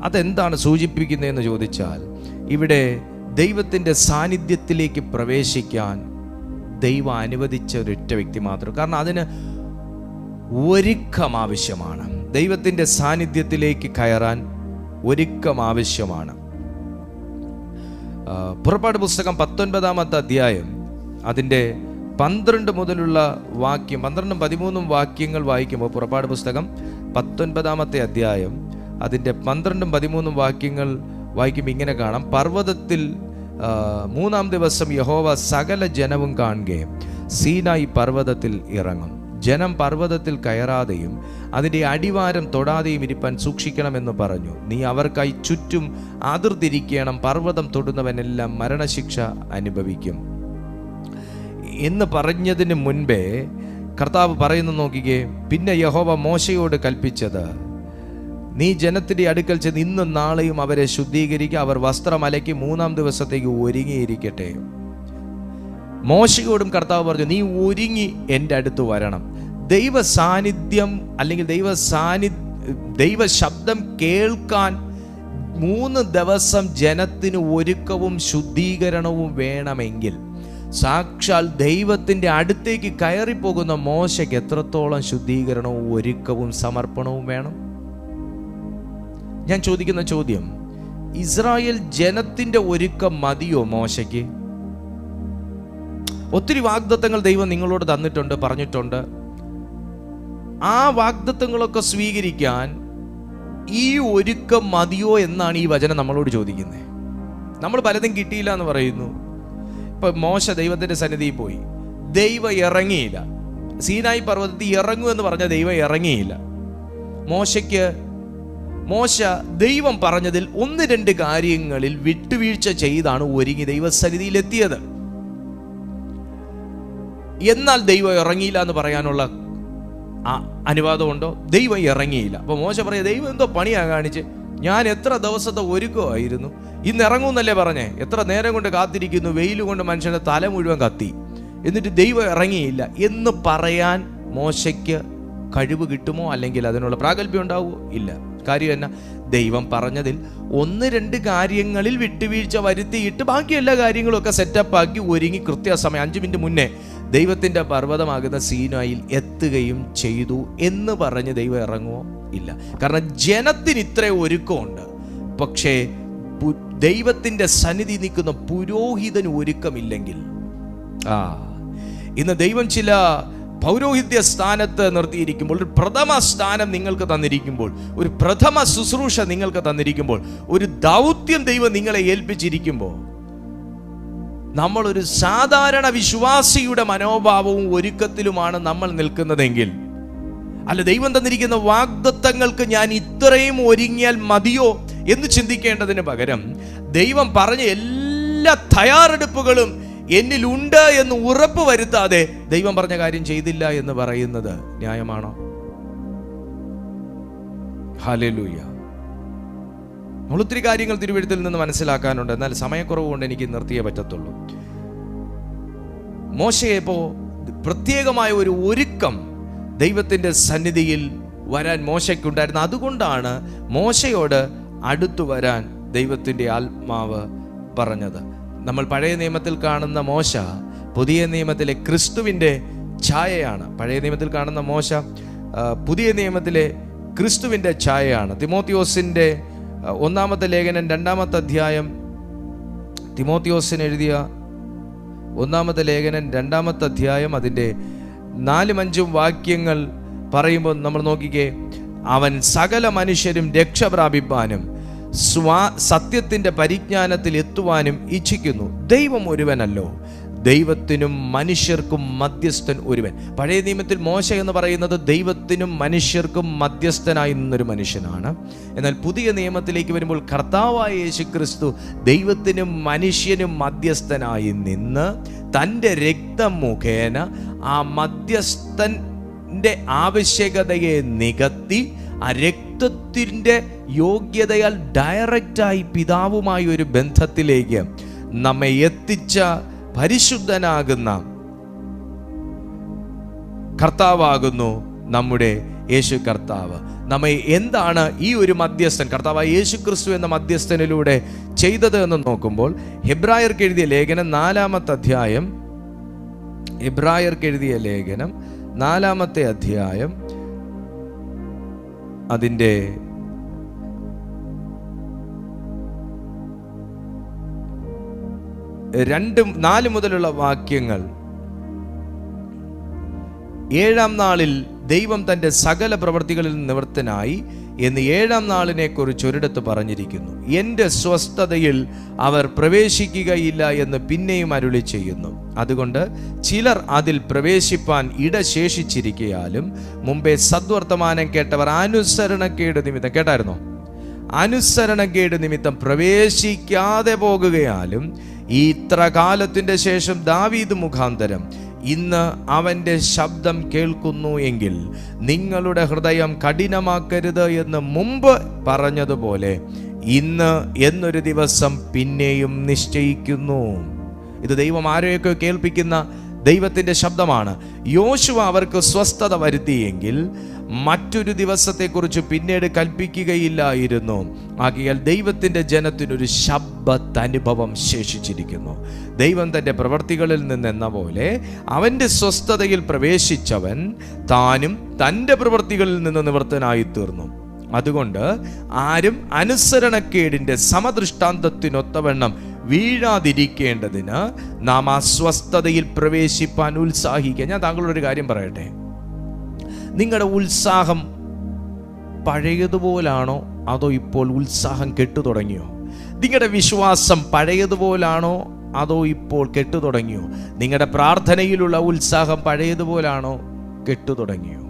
അതെന്താണ് സൂചിപ്പിക്കുന്നതെന്ന് ചോദിച്ചാൽ, ഇവിടെ ദൈവത്തിൻ്റെ സാന്നിധ്യത്തിലേക്ക് പ്രവേശിക്കാൻ ദൈവം അനുവദിച്ച ഒരൊറ്റ വ്യക്തി മാത്രം. കാരണം അതിന് ഒരുക്കം ആവശ്യമാണ്. ദൈവത്തിൻ്റെ സാന്നിധ്യത്തിലേക്ക് കയറാൻ ഒരുക്കം ആവശ്യമാണ്. പുറപ്പാട് പുസ്തകം 19-ാമത്തെ അധ്യായം അതിൻ്റെ 12 മുതലുള്ള വാക്യം, 12-13 വാക്യങ്ങൾ വായിക്കുമ്പോൾ, പുറപ്പാട് പുസ്തകം 19-ാമത്തെ അധ്യായം അതിൻ്റെ 12-13 വാക്യങ്ങൾ വായിക്കുമ്പോൾ ഇങ്ങനെ കാണാം. പർവ്വതത്തിൽ 3-ാം ദിവസം യഹോവ സകല ജനവും കാണുകയും സീനായി പർവ്വതത്തിൽ ഇറങ്ങും. ജനം പർവ്വതത്തിൽ കയറാതെയും അതിൻ്റെ അടിവാരം തൊടാതെയും ഇരിപ്പാൻ സൂക്ഷിക്കണമെന്ന് പറഞ്ഞു. നീ അവർക്കായി ചുറ്റും അതിർത്തിരിക്കണം. പർവ്വതം തൊടുന്നവനെല്ലാം മരണശിക്ഷ അനുഭവിക്കും എന്ന് പറഞ്ഞതിന് മുൻപേ കർത്താവ് പറയുന്നു, നോക്കിക്കേ. പിന്നെ യഹോവ മോശയോട് കൽപ്പിച്ചത്, നീ ജനത്തിൻ്റെ അടുക്കൽ ചെന്ന് ഇന്നും നാളെയും അവരെ ശുദ്ധീകരിക്കുക. അവർ വസ്ത്രം അലക്കി 3-ാം ദിവസത്തേക്ക് ഒരുങ്ങിയിരിക്കട്ടെ. മോശയോടും കർത്താവ് പറഞ്ഞു, നീ ഒരുങ്ങി എൻ്റെ അടുത്ത് വരണം. ദൈവ സാന്നിധ്യം അല്ലെങ്കിൽ ദൈവ ശബ്ദം കേൾക്കാൻ 3 ദിവസം ജനത്തിന് ഒരുക്കവും ശുദ്ധീകരണവും വേണമെങ്കിൽ സാക്ഷാൽ ദൈവത്തിൻ്റെ അടുത്തേക്ക് കയറിപ്പോകുന്ന മോശയ്ക്ക് എത്രത്തോളം ശുദ്ധീകരണവും ഒരുക്കവും സമർപ്പണവും വേണം? ഞാൻ ചോദിക്കുന്ന ചോദ്യം, ഇസ്രായേൽ ജനത്തിൻ്റെ ഒരുക്കം മതിയോ മോശയ്ക്ക്? ഒത്തിരി വാഗ്ദത്തങ്ങൾ ദൈവം നിങ്ങളോട് തന്നിട്ടുണ്ട്, പറഞ്ഞിട്ടുണ്ട്. ആ വാഗ്ദത്തങ്ങളൊക്കെ സ്വീകരിക്കാൻ ഈ ഒരുക്കം മതിയോ എന്നാണ് ഈ വചനം നമ്മളോട് ചോദിക്കുന്നത്. നമ്മൾ പലതും കിട്ടിയില്ല എന്ന് പറയുന്നു. ഇപ്പൊ മോശ ദൈവത്തിന്റെ സന്നിധിയിൽ പോയി, ദൈവം ഇറങ്ങിയില്ല. സീനായി പർവ്വതത്തിൽ ഇറങ്ങൂ എന്ന് പറഞ്ഞ ദൈവം ഇറങ്ങിയില്ല. മോശ ദൈവം പറഞ്ഞതിൽ 1-2 കാര്യങ്ങളിൽ വിട്ടുവീഴ്ച ചെയ്താണ് ഒരുങ്ങി ദൈവസന്നിധിയിൽ എത്തിയത്. എന്നാൽ ദൈവം ഇറങ്ങിയില്ല എന്ന് പറയാനുള്ള അനുവാദമുണ്ടോ? ദൈവം ഇറങ്ങിയില്ല. അപ്പൊ മോശ പറയാ, ദൈവം എന്തോ പണിയാ കാണിച്ച്, ഞാൻ എത്ര ദിവസത്തെ ഒരുക്കമായിരുന്നു, ഇന്ന് ഇറങ്ങുമെന്നല്ലേ പറഞ്ഞേ, എത്ര നേരം കൊണ്ട് കാത്തിരിക്കുന്നു, വെയിൽ കൊണ്ട് മനുഷ്യന്റെ തല മുഴുവൻ കത്തി, എന്നിട്ട് ദൈവം ഇറങ്ങിയില്ല എന്ന് പറയാൻ മോശയ്ക്ക് കഴിവ് കിട്ടുമോ? അല്ലെങ്കിൽ അതിനുള്ള പ്രാഗൽഭ്യം ഉണ്ടാവുമോ? ഇല്ല. കാര്യം എന്നാ? ദൈവം പറഞ്ഞതിൽ 1-2 കാര്യങ്ങളിൽ വിട്ടുവീഴ്ച വരുത്തിയിട്ട് ബാക്കി എല്ലാ കാര്യങ്ങളും ഒക്കെ സെറ്റപ്പാക്കി ഒരുങ്ങി കൃത്യസമയം 5 മിനിറ്റ് മുന്നേ ദൈവത്തിൻ്റെ പർവ്വതമാകുന്ന സീനായിൽ എത്തുകയും ചെയ്തു എന്ന് പറഞ്ഞ് ദൈവം ഇറങ്ങുമോ? ഇല്ല. കാരണം ജനത്തിന് ഇത്ര ഒരുക്കമുണ്ട്. പക്ഷേ ദൈവത്തിൻ്റെ സന്നിധി നിൽക്കുന്ന പുരോഹിതന് ഒരുക്കമില്ലെങ്കിൽ, ഇന്ന് ദൈവം ചില പൗരോഹിത്യ സ്ഥാനത്ത് നിർത്തിയിരിക്കുമ്പോൾ, ഒരു പ്രഥമ സ്ഥാനം നിങ്ങൾക്ക് തന്നിരിക്കുമ്പോൾ, ഒരു പ്രഥമ ശുശ്രൂഷ നിങ്ങൾക്ക് തന്നിരിക്കുമ്പോൾ, ഒരു ദൗത്യം ദൈവം നിങ്ങളെ ഏൽപ്പിച്ചിരിക്കുമ്പോൾ, നമ്മളൊരു സാധാരണ വിശ്വാസിയുടെ മനോഭാവവും ഒരുക്കത്തിലുമാണ് നമ്മൾ നിൽക്കുന്നതെങ്കിൽ, അല്ല ദൈവം തന്നിരിക്കുന്ന വാഗ്ദത്തങ്ങൾക്ക് ഞാൻ ഇത്രയും ഒരുങ്ങിയാൽ മതിയോ എന്ന് ചിന്തിക്കേണ്ടതിന് പകരം ദൈവം പറഞ്ഞ എല്ലാ തയ്യാറെടുപ്പുകളും എന്നിലുണ്ട് എന്ന് ഉറപ്പ് വരുത്താതെ ദൈവം പറഞ്ഞ കാര്യം ചെയ്തില്ല എന്ന് പറയുന്നത് ന്യായമാണോ? ഹല്ലേലൂയ. നമ്മൾ ഒത്തിരി കാര്യങ്ങൾ തിരുവെഴുത്തിൽ നിന്ന് മനസ്സിലാക്കാനുണ്ട്. എന്നാൽ സമയക്കുറവ് കൊണ്ട് എനിക്ക് നിർത്തിയേ പറ്റത്തുള്ളൂ. മോശയെ പ്രത്യേകമായ ഒരു ഒരുക്കം ദൈവത്തിൻ്റെ സന്നിധിയിൽ വരാൻ മോശയ്ക്കുണ്ടായിരുന്നു. അതുകൊണ്ടാണ് മോശയോട് അടുത്തു വരാൻ ദൈവത്തിൻ്റെ ആത്മാവ് പറഞ്ഞത്. നമ്മൾ പഴയ നിയമത്തിൽ കാണുന്ന മോശ പുതിയ നിയമത്തിലെ ക്രിസ്തുവിൻ്റെ ഛായയാണ്. പഴയ നിയമത്തിൽ കാണുന്ന മോശ പുതിയ നിയമത്തിലെ ക്രിസ്തുവിൻ്റെ ഛായയാണ്. തിമോത്തിയോസിൻ്റെ ഒന്നാമത്തെ ലേഖനം 2-ാമത്തെ അധ്യായം, തിമോത്തിയോസിന് എഴുതിയ ഒന്നാമത്തെ ലേഖനം 2-ാമത്തെ അധ്യായം അതിൻ്റെ 4-5 വാക്യങ്ങൾ പറയുമ്പോൾ നമ്മൾ നോക്കിക്കേ. അവൻ സകല മനുഷ്യരും രക്ഷ പ്രാപിപ്പാനും സത്യത്തിൻ്റെ പരിജ്ഞാനത്തിൽ എത്തുവാനും ഇച്ഛിക്കുന്നു. ദൈവം ഒരുവനല്ലോ, ദൈവത്തിനും മനുഷ്യർക്കും മധ്യസ്ഥൻ ഒരുവൻ. പഴയ നിയമത്തിൽ മോശ എന്ന് പറയുന്നത് ദൈവത്തിനും മനുഷ്യർക്കും മധ്യസ്ഥനായി നിന്നൊരു മനുഷ്യനാണ്. എന്നാൽ പുതിയ നിയമത്തിലേക്ക് വരുമ്പോൾ കർത്താവായ യേശുക്രിസ്തു ദൈവത്തിനും മനുഷ്യനും മധ്യസ്ഥനായി നിന്ന് തൻ്റെ രക്തം മുഖേന ആ മധ്യസ്ഥൻ്റെ ആവശ്യകതയെ നികത്തി ആ രക്തത്തിൻ്റെ യോഗ്യതയാൽ ഡയറക്റ്റായി പിതാവുമായി ഒരു ബന്ധത്തിലേക്ക് നമ്മെ എത്തിച്ച പരിശുദ്ധനാകുന്ന കർത്താവാകുന്നു നമ്മുടെ യേശു കർത്താവ്. നമ്മെ എന്താണ് ഈ ഒരു മധ്യസ്ഥൻ, കർത്താവായ യേശു ക്രിസ്തു എന്ന മധ്യസ്ഥനിലൂടെ ചെയ്തത് എന്ന് നോക്കുമ്പോൾ ഹെബ്രായർക്ക് എഴുതിയ ലേഖനം 4-ാമത്തെ അധ്യായം, ഹെബ്രായർക്ക് എഴുതിയ ലേഖനം 4-ാമത്തെ അധ്യായം അതിൻ്റെ 2-4 മുതലുള്ള വാക്യങ്ങൾ. 7-ാം നാളിൽ ദൈവം തൻ്റെ സകല പ്രവൃത്തികളിൽ നിവൃത്തനായി എന്ന് 7-ാം നാളിനെ കുറിച്ച് ഒരിടത്ത് പറഞ്ഞിരിക്കുന്നു. എൻ്റെ സ്വസ്ഥതയിൽ അവർ പ്രവേശിക്കുകയില്ല എന്ന് പിന്നെയും അരുളി ചെയ്യുന്നു. അതുകൊണ്ട് ചിലർ അതിൽ പ്രവേശിപ്പാൻ ഇടശേഷിച്ചിരിക്കയാലും മുമ്പേ സദ്വർത്തമാനം കേട്ടവർ അനുസരണക്കേട് നിമിത്തം, കേട്ടായിരുന്നോ, അനുസരണക്കേട് നിമിത്തം പ്രവേശിക്കാതെ പോകുകയാലും ഇത്ര കാലത്തിൻ്റെ ശേഷം ദാവീദ് മുഖാന്തരം ഇന്ന് അവൻ്റെ ശബ്ദം കേൾക്കുന്നു എങ്കിൽ നിങ്ങളുടെ ഹൃദയം കഠിനമാക്കരുത് എന്ന് മുമ്പ് പറഞ്ഞതുപോലെ ഇന്ന് എന്നൊരു ദിവസം പിന്നെയും നിശ്ചയിക്കുന്നു. ഇത് ദൈവം ആരെയൊക്കെ കേൾപ്പിക്കുന്ന ദൈവത്തിൻ്റെ ശബ്ദമാണ്. യോശുവ അവർക്ക് സ്വസ്ഥത വരുത്തിയെങ്കിൽ മറ്റൊരു ദിവസത്തെക്കുറിച്ച് പിന്നീട് കൽപ്പിക്കുകയില്ലായിരുന്നു. ആകയാൽ ദൈവത്തിൻ്റെ ജനത്തിനൊരു ശബ്ബത്ത് അനുഭവം ശേഷിച്ചിരിക്കുന്നു. ദൈവം തൻ്റെ പ്രവർത്തികളിൽ നിന്നെന്ന പോലെ അവൻ്റെ സ്വസ്ഥതയിൽ പ്രവേശിച്ചവൻ താനും തൻ്റെ പ്രവർത്തികളിൽ നിന്ന് നിവൃത്തനായി തീർന്നു. അതുകൊണ്ട് ആരും അനുസരണക്കേടിൻ്റെ സമദൃഷ്ടാന്തത്തിനൊത്തവണ്ണം വീഴാതിരിക്കേണ്ടതിന് നാം അസ്വസ്ഥതയിൽ പ്രവേശിപ്പാൻ ഉത്സാഹിക്കുക. ഞാൻ താങ്കളൊരു കാര്യം പറയട്ടെ, നിങ്ങളുടെ ഉത്സാഹം പഴയതുപോലാണോ അതോ ഇപ്പോൾ ഉത്സാഹം കെട്ടു തുടങ്ങിയോ? നിങ്ങളുടെ വിശ്വാസം പഴയതുപോലാണോ അതോ ഇപ്പോൾ കെട്ടു തുടങ്ങിയോ? നിങ്ങളുടെ പ്രാർത്ഥനയിലുള്ള ഉത്സാഹം പഴയതുപോലാണോ കെട്ടു തുടങ്ങിയോ?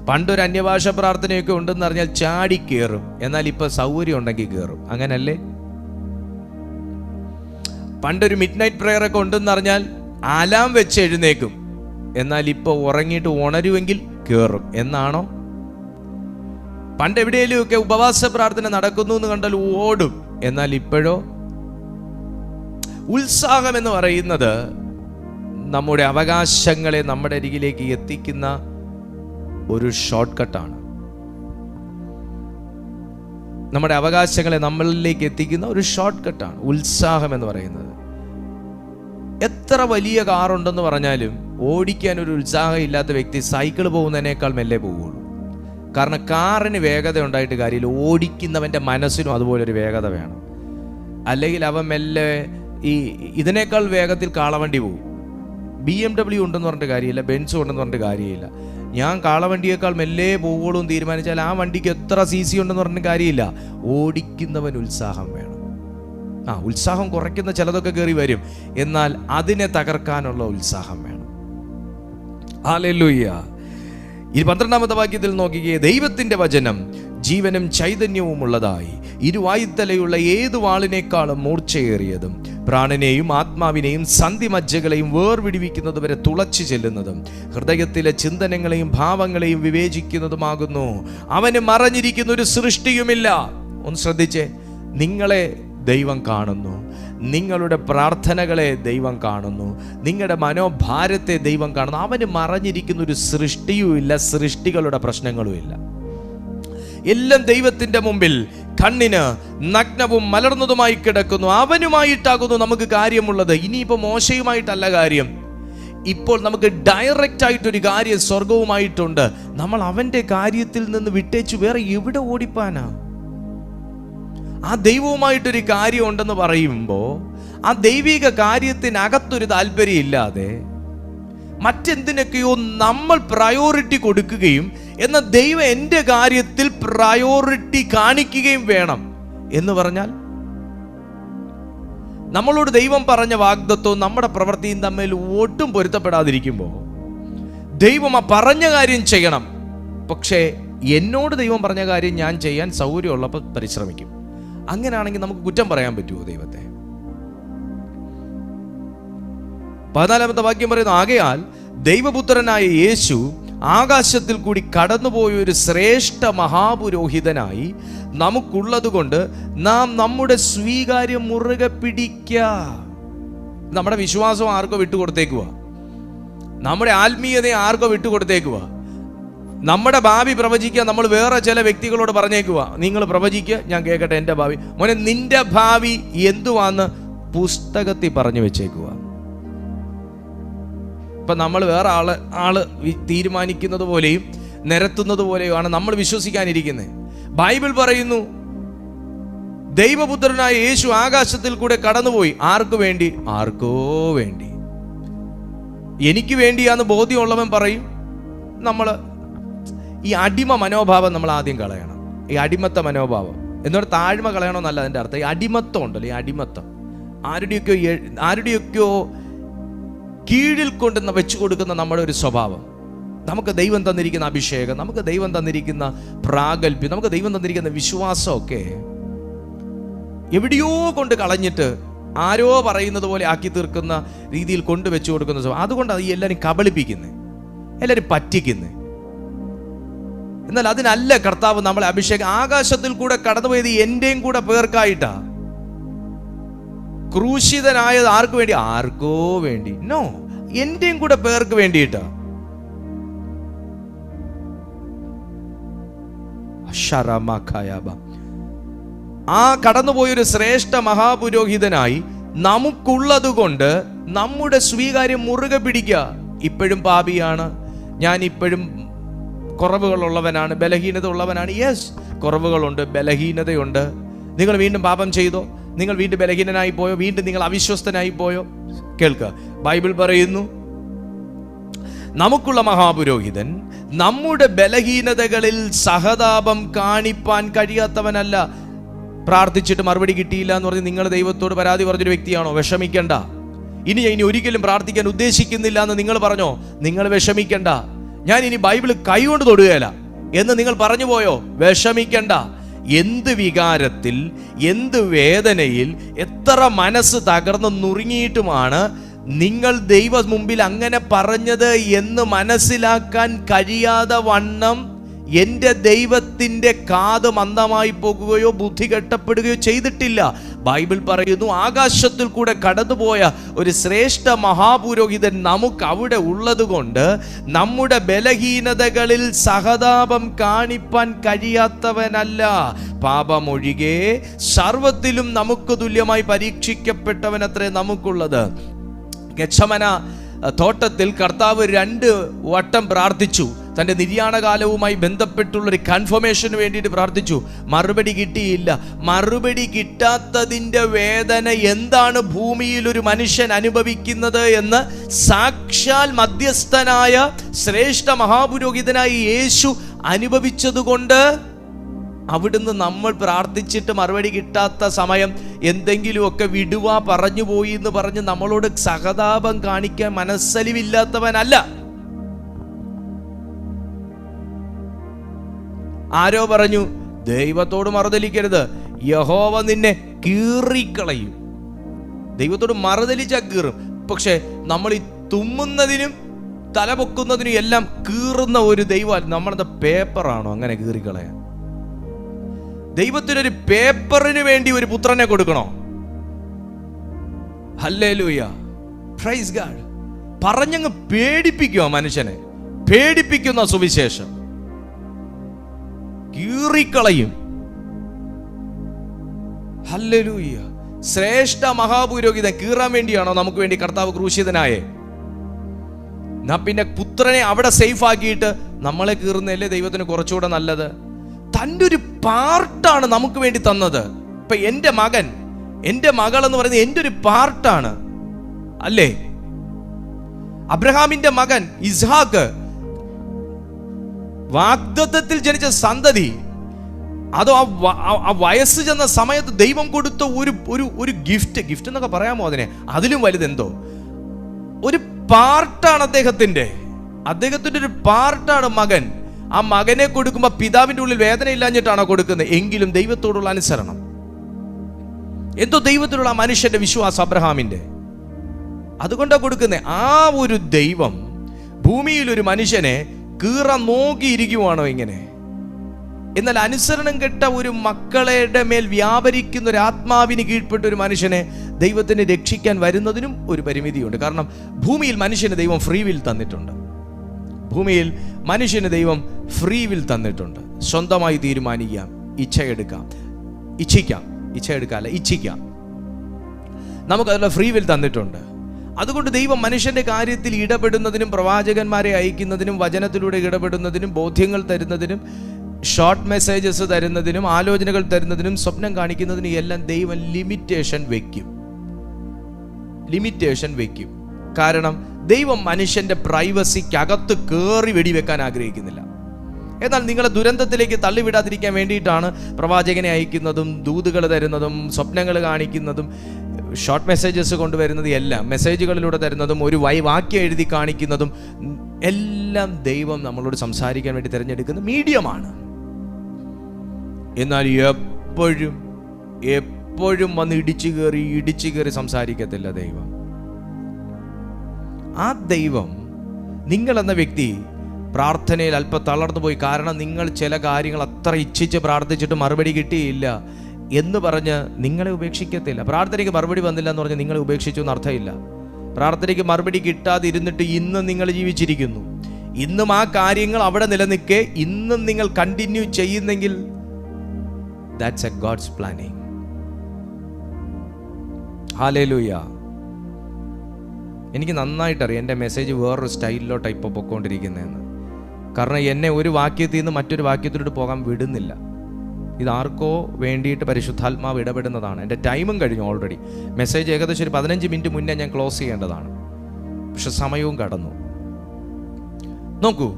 പണ്ടൊരു അന്യഭാഷ പ്രാർത്ഥനയൊക്കെ ഉണ്ടെന്ന് അറിഞ്ഞാൽ ചാടി കയറും, എന്നാൽ ഇപ്പൊ സൗകര്യം ഉണ്ടെങ്കിൽ കയറും, അങ്ങനല്ലേ? പണ്ടൊരു മിഡ് നൈറ്റ് പ്രെയർ ഒക്കെ ഉണ്ടെന്ന് അറിഞ്ഞാൽ അലാം വെച്ച് എഴുന്നേക്കും, എന്നാൽ ഇപ്പൊ ഉറങ്ങിയിട്ട് ഉണരുമെങ്കിൽ കയറും എന്നാണോ? പണ്ട് എവിടെയെങ്കിലും ഒക്കെ ഉപവാസ പ്രാർത്ഥന നടക്കുന്നു എന്ന് കണ്ടാൽ ഓടും, എന്നാൽ ഇപ്പോഴോ? ഉത്സാഹം എന്ന് പറയുന്നത് നമ്മുടെ അവകാശങ്ങളെ നമ്മുടെ അരികിലേക്ക് എത്തിക്കുന്ന ഒരു ഷോർട്ട് കട്ടാണ്. നമ്മുടെ അവകാശങ്ങളെ നമ്മളിലേക്ക് എത്തിക്കുന്ന ഒരു ഷോർട്ട് കട്ടാണ് ഉത്സാഹം എന്ന് പറയുന്നത്. എത്ര വലിയ കാറുണ്ടെന്ന് പറഞ്ഞാലും ഓടിക്കാൻ ഒരു ഉത്സാഹം ഇല്ലാത്ത വ്യക്തി സൈക്കിൾ പോകുന്നതിനേക്കാൾ മെല്ലെ പോവുള്ളൂ. കാരണം കാറിന് വേഗത ഉണ്ടായിട്ട് കാര്യമില്ല, ഓടിക്കുന്നവൻ്റെ മനസ്സിനും അതുപോലൊരു വേഗത വേണം. അല്ലെങ്കിൽ അവൻ മെല്ലെ ഇതിനേക്കാൾ വേഗത്തിൽ കാളവണ്ടി പോകും. BMW ഉണ്ടെന്ന് പറഞ്ഞിട്ട് കാര്യമില്ല, ബെൻസ് ഉണ്ടെന്ന് പറഞ്ഞിട്ട് കാര്യമില്ല. ഞാൻ കാളവണ്ടിയേക്കാൾ മെല്ലെ പോവുള്ളൂ എന്ന് തീരുമാനിച്ചാൽ ആ വണ്ടിക്ക് എത്ര CC ഉണ്ടെന്ന് പറഞ്ഞിട്ട് കാര്യമില്ല. ഓടിക്കുന്നവൻ ഉത്സാഹം വേണം. ഉത്സാഹം കുറയ്ക്കുന്ന ചിലതൊക്കെ കയറി വരും, എന്നാൽ അതിനെ തകർക്കാനുള്ള ഉത്സാഹം വേണം. ഹല്ലേലൂയ. ഈ 12-ാമത്തെ വാക്യത്തിൽ നോക്കിക്കേ, ദൈവത്തിന്റെ വചനം ജീവനും ചൈതന്യവും ഉള്ളതായി ഇരുവായുത്തലയുള്ള ഏതു വാളിനേക്കാളും മൂർച്ചയേറിയതും പ്രാണനെയും ആത്മാവിനെയും സന്ധിമജ്ജകളെയും വേർവിടിവിക്കുന്നത് വരെ തുളച്ചു ചെല്ലുന്നതും ഹൃദയത്തിലെ ചിന്തനങ്ങളെയും ഭാവങ്ങളെയും വിവേചിക്കുന്നതുമാകുന്നു. അവന് മറഞ്ഞിരിക്കുന്ന ഒരു സൃഷ്ടിയുമില്ല. ഒന്ന് ശ്രദ്ധിച്ചേ, നിങ്ങളെ ദൈവം കാണുന്നു, നിങ്ങളുടെ പ്രാർത്ഥനകളെ ദൈവം കാണുന്നു, നിങ്ങളുടെ മനോഭാരത്തെ ദൈവം കാണുന്നു. അവന് മറഞ്ഞിരിക്കുന്ന ഒരു സൃഷ്ടിയുമില്ല, സൃഷ്ടികളുടെ പ്രശ്നങ്ങളുമില്ല. എല്ലാം ദൈവത്തിന്റെ മുമ്പിൽ കണ്ണിന് നഗ്നവും മലർന്നതുമായി കിടക്കുന്നു. അവനുമായിട്ടാകുന്നു നമുക്ക് കാര്യമുള്ളത്. ഇനിയിപ്പോൾ മോശയുമായിട്ടല്ല കാര്യം, ഇപ്പോൾ നമുക്ക് ഡയറക്റ്റ് ആയിട്ടൊരു കാര്യം സ്വർഗവുമായിട്ടുണ്ട്. നമ്മൾ അവന്റെ കാര്യത്തിൽ നിന്ന് വിട്ടേച്ചു വേറെ എവിടെ ഓടിപ്പാനാ? ആ ദൈവവുമായിട്ടൊരു കാര്യം ഉണ്ടെന്ന് പറയുമ്പോൾ ആ ദൈവിക കാര്യത്തിനകത്തൊരു താല്പര്യം ഇല്ലാതെ മറ്റെന്തിനൊക്കെയോ നമ്മൾ പ്രയോറിറ്റി കൊടുക്കുകയും എന്നാൽ ദൈവം എൻ്റെ കാര്യത്തിൽ പ്രയോറിറ്റി കാണിക്കുകയും വേണം എന്ന് പറഞ്ഞാൽ, നമ്മളോട് ദൈവം പറഞ്ഞ വാഗ്ദത്വവും നമ്മുടെ പ്രവൃത്തിയും തമ്മിൽ ഒട്ടും പൊരുത്തപ്പെടാതിരിക്കുമ്പോൾ ദൈവം ആ പറഞ്ഞ കാര്യം ചെയ്യണം, പക്ഷേ എന്നോട് ദൈവം പറഞ്ഞ കാര്യം ഞാൻ ചെയ്യാൻ സൗകര്യമുള്ളപ്പോൾ പരിശ്രമിക്കും. അങ്ങനെയാണെങ്കിൽ നമുക്ക് കുറ്റം പറയാൻ പറ്റുമോ ദൈവത്തെ? 14-ാമത്തെ വാക്യം പറയുന്നു, ആകയാൽ ദൈവപുത്രനായ യേശു ആകാശത്തിൽ കൂടി കടന്നുപോയ ഒരു ശ്രേഷ്ഠ മഹാപുരോഹിതനായി നമുക്കുള്ളത് കൊണ്ട് നാം നമ്മുടെ സ്വീകാര്യം മുറുകെ പിടിക്കുക. നമ്മുടെ വിശ്വാസം ആർക്കോ വിട്ടുകൊടുത്തേക്കുക, നമ്മുടെ ആത്മീയതയെ ആർക്കോ വിട്ടുകൊടുത്തേക്കുക. നമ്മുടെ ഭാവി പ്രവചിക്കുക നമ്മൾ വേറെ ചില വ്യക്തികളോട് പറഞ്ഞേക്കുക, നിങ്ങൾ പ്രവചിക്കുക, ഞാൻ കേൾക്കട്ടെ എൻ്റെ ഭാവി. മോനെ, നിന്റെ ഭാവി എന്തുവാന്ന് പുസ്തകത്തിൽ പറഞ്ഞു വെച്ചേക്കുക. ഇപ്പം നമ്മൾ വേറെ ആള് തീരുമാനിക്കുന്നത് പോലെയും നിരത്തുന്നത് പോലെയുമാണ് നമ്മൾ വിശ്വസിക്കാനിരിക്കുന്നത്. ബൈബിൾ പറയുന്നു, ദൈവപുത്രനായ യേശു ആകാശത്തിൽ കൂടെ കടന്നുപോയി. ആർക്കു വേണ്ടി? ആർക്കോ വേണ്ടി. എനിക്ക് വേണ്ടിയാന്ന് ബോധ്യമുള്ളവൻ പറയും. നമ്മൾ ഈ അടിമ മനോഭാവം നമ്മൾ ആദ്യം കളയണം. ഈ അടിമത്ത മനോഭാവം എന്നോട് താഴ്മ കളയണമെന്നല്ല അതിൻ്റെ അർത്ഥം. ഈ അടിമത്തം ഉണ്ടല്ലോ, ഈ അടിമത്തം ആരുടെയൊക്കെയോ കീഴിൽ കൊണ്ട് വെച്ചു കൊടുക്കുന്ന നമ്മുടെ ഒരു സ്വഭാവം. നമുക്ക് ദൈവം തന്നിരിക്കുന്ന അഭിഷേകം, നമുക്ക് ദൈവം തന്നിരിക്കുന്ന പ്രാഗൽഭ്യം, നമുക്ക് ദൈവം തന്നിരിക്കുന്ന വിശ്വാസമൊക്കെ എവിടെയോ കൊണ്ട് കളഞ്ഞിട്ട് ആരോ പറയുന്നത് പോലെ ആക്കി തീർക്കുന്ന രീതിയിൽ കൊണ്ടുവച്ചു കൊടുക്കുന്ന സ്വഭാവം. അതുകൊണ്ടാണ് ഈ എല്ലാവരും കബളിപ്പിക്കുന്നത്, എല്ലാവരും പറ്റിക്കുന്നത്. എന്നാൽ അതിനല്ല കർത്താവ് നമ്മളെ അഭിഷേകം. ആകാശത്തിൽ കൂടെ കടന്നുപോയത് എന്റെയും കൂടെ പേർക്കായിട്ടാ. ക്രൂശിതനായത് ആർക്ക് വേണ്ടി? ആർക്കോ വേണ്ടി? നോ, എന്റെയും കൂടെ പേർക്ക് വേണ്ടിയിട്ടാ. ആ കടന്നുപോയൊരു ശ്രേഷ്ഠ മഹാപുരോഹിതനായി നമുക്കുള്ളത് കൊണ്ട് നമ്മുടെ സ്വീകാര്യം മുറുകെ പിടിക്കുക. ഇപ്പോഴും പാപിയാണ് ഞാൻ, ഇപ്പോഴും കുറവുകളുള്ളവനാണ്, ബലഹീനത ഉള്ളവനാണ്. യെസ്, കുറവുകളുണ്ട്, ബലഹീനതയുണ്ട്. നിങ്ങൾ വീണ്ടും പാപം ചെയ്തോ? നിങ്ങൾ വീണ്ടും ബലഹീനനായി പോയോ? വീണ്ടും നിങ്ങൾ അവിശ്വസ്തനായി പോയോ? കേൾക്കുക, ബൈബിൾ പറയുന്നു, നമുക്കുള്ള മഹാപുരോഹിതൻ നമ്മുടെ ബലഹീനതകളിൽ സഹതാപം കാണിപ്പാൻ കഴിയാത്തവനല്ല. പ്രാർത്ഥിച്ചിട്ട് മറുപടി കിട്ടിയില്ല എന്ന് പറഞ്ഞ് നിങ്ങൾ ദൈവത്തോട് പരാതി പറഞ്ഞൊരു വ്യക്തിയാണോ? വിഷമിക്കണ്ട. ഇനി ഒരിക്കലും പ്രാർത്ഥിക്കാൻ ഉദ്ദേശിക്കുന്നില്ല എന്ന് നിങ്ങൾ പറഞ്ഞോ? നിങ്ങൾ വിഷമിക്കണ്ട. ഞാൻ ഇനി ബൈബിൾ കൈകൊണ്ട് തൊടുകയില്ല എന്ന് നിങ്ങൾ പറഞ്ഞു പോയോ? വിഷമിക്കണ്ട. എന്ത് വികാരത്തിൽ, എന്ത് വേദനയിൽ, എത്ര മനസ്സ് തകർന്ന് നുറുങ്ങിയിട്ടുമാണ് നിങ്ങൾ ദൈവ മുമ്പിൽ അങ്ങനെ പറഞ്ഞത് എന്ന് മനസ്സിലാക്കാൻ കഴിയാതെ വണ്ണം എൻ്റെ ദൈവത്തിൻ്റെ കാത് മന്ദമായി പോകുകയോ ബുദ്ധി കെട്ടപ്പെടുകയോ ചെയ്തിട്ടില്ല. ബൈബിൾ പറയുന്നു, ആകാശത്തിൽ കൂടെ കടന്നുപോയ ഒരു ശ്രേഷ്ഠ മഹാപുരോഹിതൻ നമുക്ക് അവിടെ ഉള്ളത് കൊണ്ട് നമ്മുടെ ബലഹീനതകളിൽ സഹതാപം കാണിപ്പാൻ കഴിയാത്തവനല്ല. പാപമൊഴികെ സർവത്തിലും നമുക്ക് തുല്യമായി പരീക്ഷിക്കപ്പെട്ടവനത്രേ നമുക്കുള്ളത്. ഗെത്സമന തോട്ടത്തിൽ കർത്താവ് 2 വട്ടം പ്രാർത്ഥിച്ചു. തൻ്റെ നിര്യാണകാലവുമായി ബന്ധപ്പെട്ടുള്ളൊരു കൺഫർമേഷന് വേണ്ടിയിട്ട് പ്രാർത്ഥിച്ചു. മറുപടി കിട്ടിയില്ല. മറുപടി കിട്ടാത്തതിൻ്റെ വേദന എന്താണ് ഭൂമിയിൽ ഒരു മനുഷ്യൻ അനുഭവിക്കുന്നത് എന്ന് സാക്ഷാൽ മധ്യസ്ഥനായ ശ്രേഷ്ഠ മഹാപുരോഹിതനായ യേശു അനുഭവിച്ചതുകൊണ്ട് അവിടുന്ന് നമ്മൾ പ്രാർത്ഥിച്ചിട്ട് മറുപടി കിട്ടാത്ത സമയം എന്തെങ്കിലുമൊക്കെ വിടുവാ പറഞ്ഞു പോയി എന്ന് പറഞ്ഞ് നമ്മളോട് സഹതാപം കാണിക്കാൻ മനസ്സലിവില്ലാത്തവനല്ല. ആരോ പറഞ്ഞു, ദൈവത്തോട് മറുതലിക്കരുത്, യഹോവ നിന്നെ കീറിക്കളയും. ദൈവത്തോട് മറുതലിച്ചാൽ കീറും. പക്ഷെ നമ്മൾ ഈ തുമ്മുന്നതിനും തലപൊക്കുന്നതിനും എല്ലാം കീറുന്ന ഒരു ദൈവം. നമ്മളത് പേപ്പറാണോ അങ്ങനെ കീറിക്കളയാൻ? ദൈവത്തിനൊരു പേപ്പറിന് വേണ്ടി ഒരു പുത്രനെ കൊടുക്കണോ? Hallelujah, praise God. പറഞ്ഞങ്ങ് പേടിപ്പിക്കുക മനുഷ്യനെ, പേടിപ്പിക്കുന്ന സുവിശേഷം കീറിക്കളയും. ഹല്ലേലൂയ. ശ്രേഷ്ഠ മഹാപുരോഹിതൻ കീറാൻ വേണ്ടിയാണോ നമുക്ക് വേണ്ടി കർത്താവ് ക്രൂശിതനായേ? എന്നാ പിന്നെ പുത്രനെ അവിടെ സേഫ് ആക്കിയിട്ട് നമ്മളെ കീറുന്നതല്ലേ ദൈവത്തിന് കുറച്ചുകൂടെ നല്ലത്? തൻ്റെ ഒരു പാർട്ടാണ് നമുക്ക് വേണ്ടി തന്നത്. ഇപ്പൊ എൻ്റെ മകൻ, എൻ്റെ മകൾ എന്ന് പറയുന്നത് എൻ്റെ ഒരു പാർട്ടാണ്, അല്ലേ? അബ്രഹാമിന്റെ മകൻ ഇസ്ഹാക്ക് വാഗ്ദത്തത്തിൽ ജനിച്ച സന്തതി. അതോ ആ വയസ്സ് ചെന്ന സമയത്ത് ദൈവം കൊടുത്ത ഒരു ഗിഫ്റ്റ് എന്നൊക്കെ പറയാമോ അതിനെ? അതിലും വലുതെന്തോ ഒരു പാർട്ടാണ് അദ്ദേഹത്തിന്റെ ഒരു പാർട്ടാണ് മകൻ. ആ മകനെ കൊടുക്കുമ്പോൾ പിതാവിന്റെ ഉള്ളിൽ വേദന ഇല്ലാഞ്ഞിട്ടാണോ കൊടുക്കുന്നത്? എങ്കിലും ദൈവത്തോടുള്ള അനുസരണം, എന്തോ ദൈവത്തിലുള്ള മനുഷ്യന്റെ വിശ്വാസം അബ്രഹാമിന്റെ, അതുകൊണ്ടാണ് കൊടുക്കുന്നത്. ആ ഒരു ദൈവം ഭൂമിയിൽ ഒരു മനുഷ്യനെ കീറാൻ നോക്കിയിരിക്കുവാണോ ഇങ്ങനെ? എന്നാൽ അനുസരണം കെട്ട ഒരു മക്കളുടെ മേൽ വ്യാപരിക്കുന്ന ഒരു ആത്മാവിന് കീഴ്പ്പെട്ട ഒരു മനുഷ്യനെ ദൈവത്തിന് രക്ഷിക്കാൻ വരുന്നതിനും ഒരു പരിമിതിയുണ്ട്. കാരണം ഭൂമിയിൽ മനുഷ്യന് ദൈവം ഫ്രീ വിൽ തന്നിട്ടുണ്ട്. ഭൂമിയിൽ മനുഷ്യന് ദൈവം ഫ്രീ വിൽ തന്നിട്ടുണ്ട്. സ്വന്തമായി തീരുമാനിക്കാം, ഇച്ഛയെടുക്കാം, ഇച്ഛിക്കാം. നമുക്കതിനുള്ള ഫ്രീ വിൽ തന്നിട്ടുണ്ട്. അതുകൊണ്ട് ദൈവം മനുഷ്യന്റെ കാര്യത്തിൽ ഇടപെടുന്നതിനും, പ്രവാചകന്മാരെ അയക്കുന്നതിനും, വചനത്തിലൂടെ ഇടപെടുന്നതിനും, ബോധ്യങ്ങൾ തരുന്നതിനും, ഷോർട്ട് മെസ്സേജസ് തരുന്നതിനും, ആലോചനകൾ തരുന്നതിനും, സ്വപ്നം കാണിക്കുന്നതിനും എല്ലാം ദൈവം ലിമിറ്റേഷൻ വെക്കും. കാരണം ദൈവം മനുഷ്യന്റെ പ്രൈവസിക്കകത്ത് കയറി വെടിവെക്കാൻ ആഗ്രഹിക്കുന്നില്ല. എന്നാൽ നിങ്ങളെ ദുരന്തത്തിലേക്ക് തള്ളിവിടാതിരിക്കാൻ വേണ്ടിയിട്ടാണ് പ്രവാചകനെ അയക്കുന്നതും, ദൂതുകൾ തരുന്നതും, സ്വപ്നങ്ങൾ കാണിക്കുന്നതും, ഷോർട്ട് മെസ്സേജസ് കൊണ്ടുവരുന്നതും, എല്ലാം മെസ്സേജുകളിലൂടെ തരുന്നതും, ഒരു വാക്യം എഴുതി കാണിക്കുന്നതും എല്ലാം ദൈവം നമ്മളോട് സംസാരിക്കാൻ വേണ്ടി തിരഞ്ഞെടുക്കുന്ന മീഡിയമാണ്. എന്നാൽ എപ്പോഴും വന്ന് ഇടിച്ചു കയറി സംസാരിക്കത്തില്ല ദൈവം. ആ ദൈവം നിങ്ങളെന്ന വ്യക്തി പ്രാർത്ഥനയിൽ അല്പം തളർന്നു പോയി, കാരണം നിങ്ങൾ ചില കാര്യങ്ങൾ അത്ര ഇച്ഛിച്ച് പ്രാർത്ഥിച്ചിട്ട് മറുപടി കിട്ടിയില്ല എന്ന് പറഞ്ഞ് നിങ്ങളെ ഉപേക്ഷിക്കത്തില്ല. പ്രാർത്ഥനയ്ക്ക് മറുപടി വന്നില്ല എന്ന് പറഞ്ഞ് നിങ്ങളെ ഉപേക്ഷിച്ചു എന്ന് അർത്ഥമില്ല. പ്രാർത്ഥനയ്ക്ക് മറുപടി കിട്ടാതിരുന്നിട്ട് ഇന്ന് നിങ്ങൾ ജീവിച്ചിരിക്കുന്നു, ഇന്നും ആ കാര്യങ്ങൾ അവിടെ നിലനിൽക്കെ ഇന്നും നിങ്ങൾ കണ്ടിന്യൂ ചെയ്യുന്നെങ്കിൽ that's a God's planning. Hallelujah. എനിക്ക് നന്നായിട്ടറിയാം എൻ്റെ മെസ്സേജ് വേറൊരു സ്റ്റൈലിലോട്ട് ഇപ്പോൾ പൊയ്ക്കൊണ്ടിരിക്കുന്നതെന്ന്. കാരണം എന്നെ ഒരു വാക്യത്തിൽ നിന്ന് മറ്റൊരു വാക്യത്തിലോട്ട് പോകാൻ വിടുന്നില്ല. ഇതാർക്കോ വേണ്ടിയിട്ട് പരിശുദ്ധാത്മാവ് ഇടപെടുന്നതാണ്. എൻ്റെ ടൈമും കഴിഞ്ഞു ഓൾറെഡി. മെസ്സേജ് ഏകദേശം ഒരു 15 മിനിറ്റ് മുന്നേ ഞാൻ ക്ലോസ് ചെയ്യേണ്ടതാണ്, പക്ഷെ സമയവും കടന്നു. നോക്കൂ,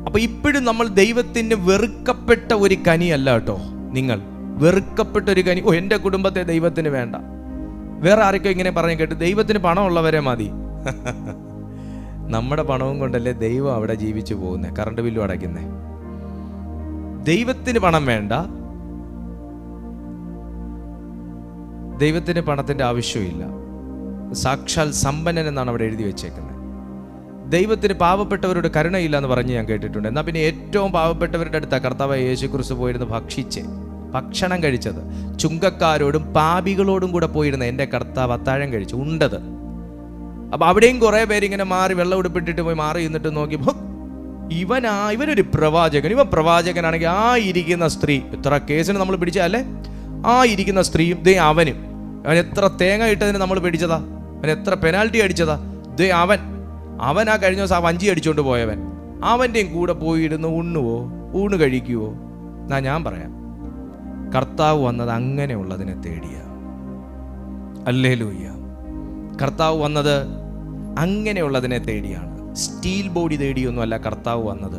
അപ്പൊ ഇപ്പോഴും നമ്മൾ ദൈവത്തിന് വെറുക്കപ്പെട്ട ഒരു കനിയല്ല കേട്ടോ. നിങ്ങൾ വെറുക്കപ്പെട്ട ഒരു കനി, എൻ്റെ കുടുംബത്തെ ദൈവത്തിന് വേണ്ട. വേറെ ആരൊക്കെ ഇങ്ങനെ പറഞ്ഞു കേട്ടു, ദൈവത്തിന് പണമുള്ളവരെ മതി. നമ്മുടെ പണവും കൊണ്ടല്ലേ ദൈവം അവിടെ ജീവിച്ചു പോകുന്നത്, കറണ്ട് ബില്ലും അടയ്ക്കുന്നേ. ദൈവത്തിന് പണം വേണ്ട, ദൈവത്തിന് പണത്തിന്റെ ആവശ്യമില്ല. സാക്ഷാൽ സമ്പന്നൻ എന്നാണ് അവിടെ എഴുതി വെച്ചേക്കുന്നത്. ദൈവത്തിന് പാവപ്പെട്ടവരോട് കരുണയില്ല എന്ന് പറഞ്ഞ് ഞാൻ കേട്ടിട്ടുണ്ട്. എന്നാൽ പിന്നെ ഏറ്റവും പാവപ്പെട്ടവരുടെ അടുത്താണ് കർത്താവായ യേശുക്രിസ്തു പോയിരുന്ന് ഭക്ഷണം കഴിച്ചത്. ചുങ്കക്കാരോടും പാപികളോടും കൂടെ പോയിരുന്ന എൻ്റെ കർത്താവ് അത്താഴം കഴിച്ചു ഉണ്ടത്. അപ്പൊ അവിടെയും കുറെ പേരിങ്ങനെ മാറി വെള്ളം ഉടുപ്പിട്ടിട്ട് പോയി മാറി നിന്നിട്ട് നോക്കി, ഇവനൊരു പ്രവാചകൻ, ഇവൻ പ്രവാചകനാണെങ്കിൽ ആ ഇരിക്കുന്ന സ്ത്രീ, എത്ര കേസിന് നമ്മൾ പിടിച്ചല്ലേ, ആ ഇരിക്കുന്ന സ്ത്രീയും ദേ അവൻ എത്ര തേങ്ങ ഇട്ടതിന് നമ്മൾ പിടിച്ചതാ, അവൻ എത്ര പെനാൽറ്റി അടിച്ചതാ, ദേ അവൻ ആ കഴിഞ്ഞ ദിവസം ആ വഞ്ചി അടിച്ചുകൊണ്ട് പോയവൻ, അവൻ്റെയും കൂടെ പോയിരുന്ന് ഊണ് കഴിക്കുവോ? ഞാൻ പറയാം, കർത്താവ് വന്നത് അങ്ങനെയുള്ളതിനെ തേടിയ. ഹല്ലേലൂയ. കർത്താവ് വന്നത് അങ്ങനെയുള്ളതിനെ തേടിയാണ്. സ്റ്റീൽ ബോഡി തേടിയൊന്നുമല്ല കർത്താവ് വന്നത്.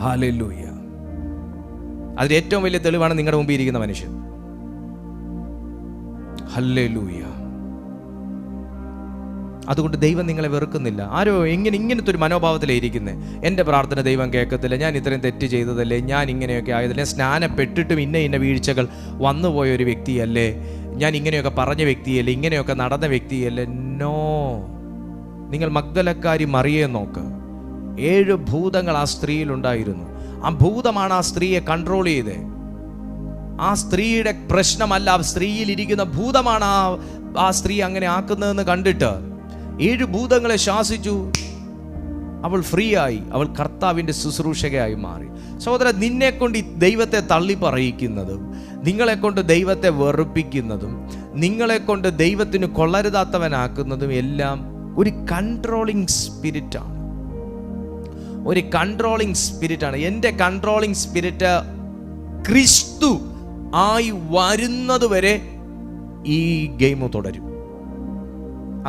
ഹല്ലേലൂയ. അതിന് ഏറ്റവും വലിയ തെളിവാണ് നിങ്ങളുടെ മുമ്പിൽ ഇരിക്കുന്ന മനുഷ്യൻ. ഹല്ലേലൂയ. അതുകൊണ്ട് ദൈവം നിങ്ങളെ വെറുക്കുന്നില്ല. ആരോ ഇങ്ങനത്തെ ഒരു മനോഭാവത്തിലേ ഇരിക്കുന്നത്. എൻ്റെ പ്രാർത്ഥന ദൈവം കേൾക്കത്തില്ല, ഞാൻ ഇത്രയും തെറ്റ് ചെയ്തതല്ലേ, ഞാൻ ഇങ്ങനെയൊക്കെ ആയതല്ലേ, സ്നാനപ്പെട്ടിട്ടും ഇന്ന വീഴ്ചകൾ വന്നുപോയ ഒരു വ്യക്തിയല്ലേ, ഞാൻ ഇങ്ങനെയൊക്കെ പറഞ്ഞ വ്യക്തിയല്ലേ, ഇങ്ങനെയൊക്കെ നടന്ന വ്യക്തിയല്ലേ. നോ. നിങ്ങൾ മഗ്ദലക്കാരി മറിയെ നോക്ക്. 7 ഭൂതങ്ങൾ ആ സ്ത്രീയിലുണ്ടായിരുന്നു. ആ ഭൂതമാണ് ആ സ്ത്രീയെ കൺട്രോൾ ചെയ്തത്. ആ സ്ത്രീയുടെ പ്രശ്നമല്ല, ആ സ്ത്രീയിൽ ഇരിക്കുന്ന ഭൂതമാണ് ആ സ്ത്രീ അങ്ങനെ ആക്കുന്നതെന്ന് കണ്ടിട്ട് 7 ഭൂതങ്ങളെ ശാസിച്ചു. അവൾ ഫ്രീ ആയി. അവൾ കർത്താവിൻ്റെ ശുശ്രൂഷകയായി മാറി. സഹോദര, നിന്നെ കൊണ്ട് ദൈവത്തെ തള്ളി പറയിക്കുന്നതും, നിങ്ങളെ കൊണ്ട് ദൈവത്തെ വെറുപ്പിക്കുന്നതും, നിങ്ങളെ കൊണ്ട് ദൈവത്തിന് കൊള്ളരുതാത്തവനാക്കുന്നതും എല്ലാം ഒരു കൺട്രോളിങ് സ്പിരിറ്റാണ്. ഒരു കൺട്രോളിങ് സ്പിരിറ്റാണ്. എൻ്റെ കൺട്രോളിങ് സ്പിരിറ്റ് ക്രിസ്തു ആയി വരുന്നത് വരെ ഈ ഗെയിം തുടരും.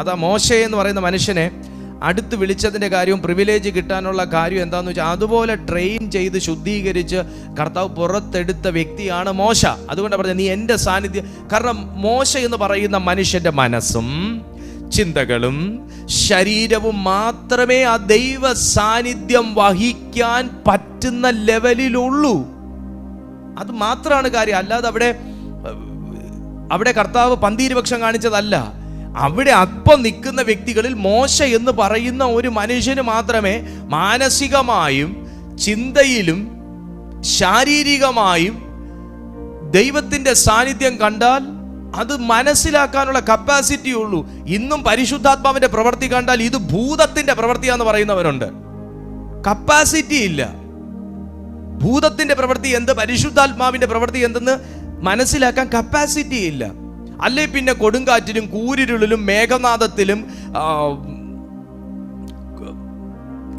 അതാ മോശെ എന്ന് പറയുന്ന മനുഷ്യനെ അടുത്ത് വിളിച്ചതിൻ്റെ കാര്യവും പ്രിവിലേജ് കിട്ടാനുള്ള കാര്യം എന്താണെന്ന് വെച്ചാൽ അതുപോലെ ട്രെയിൻ ചെയ്ത് ശുദ്ധീകരിച്ച് കർത്താവ് പുറത്തെടുത്ത വ്യക്തിയാണ് മോശ. അതുകൊണ്ടാണ് പറഞ്ഞത് നീ എൻ്റെ സാന്നിധ്യം. കാരണം മോശ എന്ന് പറയുന്ന മനുഷ്യൻ്റെ മനസ്സും ചിന്തകളും ശരീരവും മാത്രമേ ആ ദൈവ സാന്നിധ്യം വഹിക്കാൻ പറ്റുന്ന ലെവലിലുള്ളൂ. അത് മാത്രമാണ് കാര്യം. അല്ലാതെ അവിടെ കർത്താവ് പന്തീരുപക്ഷം കാണിച്ചതല്ല. അവിടെ അപ്പം നിൽക്കുന്ന വ്യക്തികളിൽ മോശ എന്ന് പറയുന്ന ഒരു മനുഷ്യന് മാത്രമേ മാനസികമായും ചിന്തയിലും ശാരീരികമായും ദൈവത്തിൻ്റെ സാന്നിധ്യം കണ്ടാൽ അത് മനസ്സിലാക്കാനുള്ള കപ്പാസിറ്റി ഉള്ളൂ. ഇന്നും പരിശുദ്ധാത്മാവിന്റെ പ്രവൃത്തി കണ്ടാൽ ഇത് ഭൂതത്തിന്റെ പ്രവൃത്തിയാന്ന് പറയുന്നവരുണ്ട്. കപ്പാസിറ്റി ഇല്ല. ഭൂതത്തിന്റെ പ്രവൃത്തി എന്ത്, പരിശുദ്ധാത്മാവിന്റെ പ്രവൃത്തി എന്തെന്ന് മനസ്സിലാക്കാൻ കപ്പാസിറ്റി ഇല്ല. അല്ലേ പിന്നെ കൊടുങ്കാറ്റിലും കൂരിരുളിലും മേഘനാദത്തിലും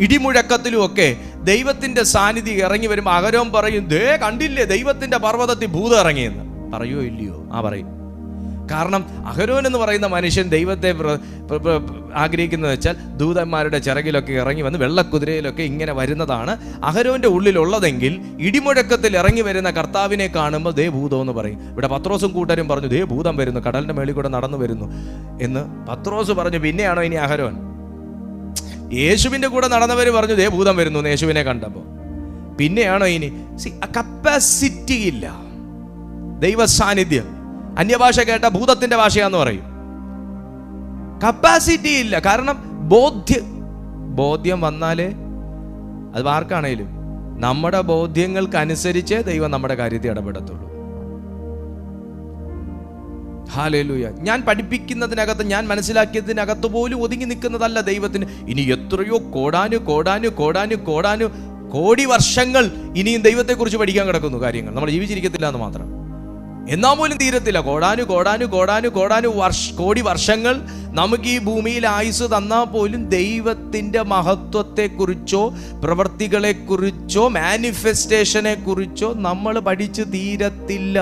ഇടിമുഴക്കത്തിലും ഒക്കെ ദൈവത്തിന്റെ സാന്നിധ്യം ഇറങ്ങി വരുമ്പോൾ അഹരോൻ പറയും, ദേ കണ്ടില്ലേ ദൈവത്തിന്റെ പർവ്വതത്തിൽ ഭൂതം ഇറങ്ങിയെന്ന്. പറയോ ഇല്ലയോ? പറയും. കാരണം അഹരോൻ എന്ന് പറയുന്ന മനുഷ്യൻ ദൈവത്തെ ആഗ്രഹിക്കുന്നത് വെച്ചാൽ ദൂതന്മാരുടെ ചിറകിലൊക്കെ ഇറങ്ങി വന്ന് വെള്ളക്കുതിരയിലൊക്കെ ഇങ്ങനെ വരുന്നതാണ് അഹരോന്റെ ഉള്ളിലുള്ളതെങ്കിൽ ഇടിമുഴക്കത്തിൽ ഇറങ്ങി വരുന്ന കർത്താവിനെ കാണുമ്പോൾ ദേ ഭൂതം എന്ന് പറയും. ഇവിടെ പത്രോസും കൂട്ടരും പറഞ്ഞു ദേ ഭൂതം വരുന്നു, കടലിന്റെ മേളിൽ കൂടെ നടന്നു വരുന്നു എന്ന് പത്രോസ് പറഞ്ഞു. പിന്നെയാണോ ഇനി അഹരോൻ? യേശുവിന്റെ കൂടെ നടന്നവർ പറഞ്ഞു ദേ ഭൂതം വരുന്നു യേശുവിനെ കണ്ടപ്പോൾ. പിന്നെയാണോ ഇനി? കപ്പാസിറ്റി ഇല്ല. ദൈവ സാന്നിധ്യം അന്യഭാഷ കേട്ട ഭൂതത്തിന്റെ ഭാഷയാന്ന് പറയും. കപ്പാസിറ്റി ഇല്ല. കാരണം ബോധ്യം വന്നാലേ അത് ആർക്കാണേലും നമ്മുടെ ബോധ്യങ്ങൾക്കനുസരിച്ച് ദൈവം നമ്മുടെ കാര്യത്തിൽ ഇടപെടത്തുള്ളൂ. ഹല്ലേലൂയ. ഞാൻ പഠിപ്പിക്കുന്നതിനകത്ത്, ഞാൻ മനസ്സിലാക്കിയതിനകത്ത് പോലും ഒതുങ്ങി നിൽക്കുന്നതല്ല ദൈവത്തിന്. ഇനി എത്രയോ കോടി വർഷങ്ങൾ ഇനിയും ദൈവത്തെക്കുറിച്ച് പഠിക്കാൻ കിടക്കുന്നു കാര്യങ്ങൾ. നമ്മൾ ജീവിച്ചിരിക്കത്തില്ല എന്ന് മാത്രം. എന്നാൽ പോലും തീരത്തില്ല. കോടി വർഷങ്ങൾ നമുക്ക് ഈ ഭൂമിയിൽ ആയുസ് തന്നാൽ പോലും ദൈവത്തിൻ്റെ മഹത്വത്തെക്കുറിച്ചോ പ്രവൃത്തികളെക്കുറിച്ചോ മാനിഫെസ്റ്റേഷനെ കുറിച്ചോ നമ്മൾ പഠിച്ചു തീരത്തില്ല.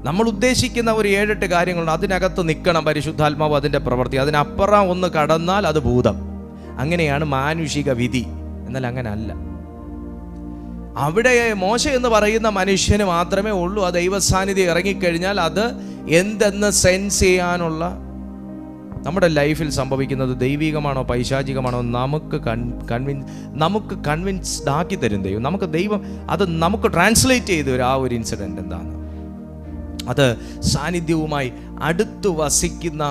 നമ്മൾ ഉദ്ദേശിക്കുന്ന ഒരു 7-8 കാര്യങ്ങളുണ്ട്. അതിനകത്ത് നിൽക്കണം പരിശുദ്ധാത്മാവ്, അതിൻ്റെ പ്രവൃത്തി. അതിനപ്പുറം ഒന്ന് കടന്നാൽ അത് ഭൂതം. അങ്ങനെയാണ് മാനുഷിക വിധി. എന്നാൽ അങ്ങനെ അല്ല. അവിടെ മോശ എന്ന് പറയുന്ന മനുഷ്യന് മാത്രമേ ഉള്ളൂ ആ ദൈവസാന്നിധ്യം ഇറങ്ങിക്കഴിഞ്ഞാൽ അത് എന്തെന്ന് സെൻസ് ചെയ്യാനുള്ള. നമ്മുടെ ലൈഫിൽ സംഭവിക്കുന്നത് ദൈവികമാണോ പൈശാചികമാണോ നമുക്ക് കൺവിൻസ്ഡ് ആക്കി തരും ദൈവം. ദൈവം അത് നമുക്ക് ട്രാൻസ്ലേറ്റ് ചെയ്ത് വരും. ആ ഒരു ഇൻസിഡൻറ്റ് എന്താണ്? അത് സാന്നിധ്യവുമായി അടുത്ത് വസിക്കുന്ന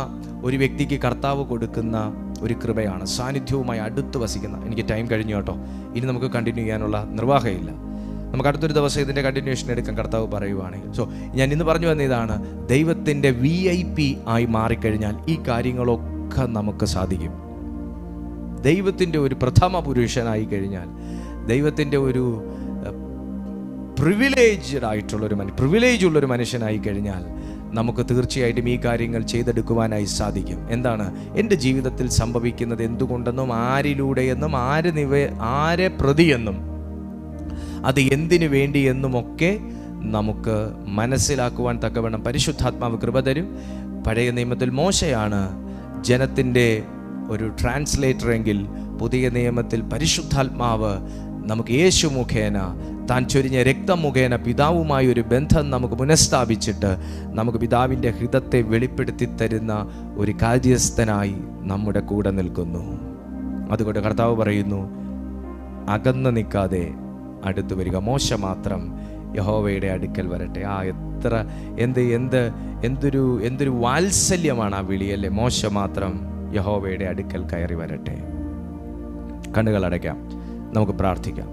ഒരു വ്യക്തിക്ക് കർത്താവ് കൊടുക്കുന്ന ഒരു കൃപയാണ്. സാന്നിധ്യവുമായി അടുത്ത് വസിക്കുന്ന. എനിക്ക് ടൈം കഴിഞ്ഞു കേട്ടോ. ഇനി നമുക്ക് കണ്ടിന്യൂ ചെയ്യാനുള്ള നിർവാഹമില്ല. നമുക്ക് അടുത്തൊരു ദിവസം ഇതിൻ്റെ കണ്ടിന്യൂഷൻ എടുക്കാൻ കർത്താവ് പറയുവാണെങ്കിൽ. ഞാൻ ഇന്ന് പറഞ്ഞു വന്ന ഇതാണ്, ദൈവത്തിൻ്റെ VIP ആയി മാറിക്കഴിഞ്ഞാൽ ഈ കാര്യങ്ങളൊക്കെ നമുക്ക് സാധിക്കും. ദൈവത്തിൻ്റെ ഒരു പ്രഥമ പുരുഷനായി കഴിഞ്ഞാൽ, ദൈവത്തിൻ്റെ ഒരു പ്രിവിലേജ് ഉള്ളൊരു മനുഷ്യനായി കഴിഞ്ഞാൽ നമുക്ക് തീർച്ചയായിട്ടും ഈ കാര്യങ്ങൾ ചെയ്തെടുക്കുവാനായി സാധിക്കും. എന്താണ് എൻ്റെ ജീവിതത്തിൽ സംഭവിക്കുന്നത് എന്തുകൊണ്ടെന്നും ആരിലൂടെയെന്നും ആരെ പ്രതിയെന്നും അത് എന്തിനു വേണ്ടി എന്നുമൊക്കെ നമുക്ക് മനസ്സിലാക്കുവാൻ തക്കവണ്ണം പരിശുദ്ധാത്മാവ് കൃപ തരും. പഴയ നിയമത്തിൽ മോശയാണ് ജനത്തിൻ്റെ ഒരു ട്രാൻസ്ലേറ്റർ എങ്കിൽ പുതിയ നിയമത്തിൽ പരിശുദ്ധാത്മാവ് നമുക്ക് യേശു മുഖേന താൻ ചൊരിഞ്ഞ രക്തം മുഖേന പിതാവുമായി ഒരു ബന്ധം നമുക്ക് പുനഃസ്ഥാപിച്ചിട്ട് നമുക്ക് പിതാവിൻ്റെ ഹിതത്തെ വെളിപ്പെടുത്തി തരുന്ന ഒരു കാര്യസ്ഥനായി നമ്മുടെ കൂടെ നിൽക്കുന്നു. അതുകൊണ്ട് കർത്താവ് പറയുന്നു, അകന്ന് നിൽക്കാതെ അടുത്ത് വരിക. മോശ മാത്രം യഹോവയുടെ അടുക്കൽ വരട്ടെ. എന്തൊരു വാത്സല്യമാണ് ആ വിളിയല്ലേ. മോശ മാത്രം യഹോവയുടെ അടുക്കൽ കയറി വരട്ടെ. കണ്ണുകൾ അടയ്ക്കാം, നമുക്ക് പ്രാർത്ഥിക്കാം.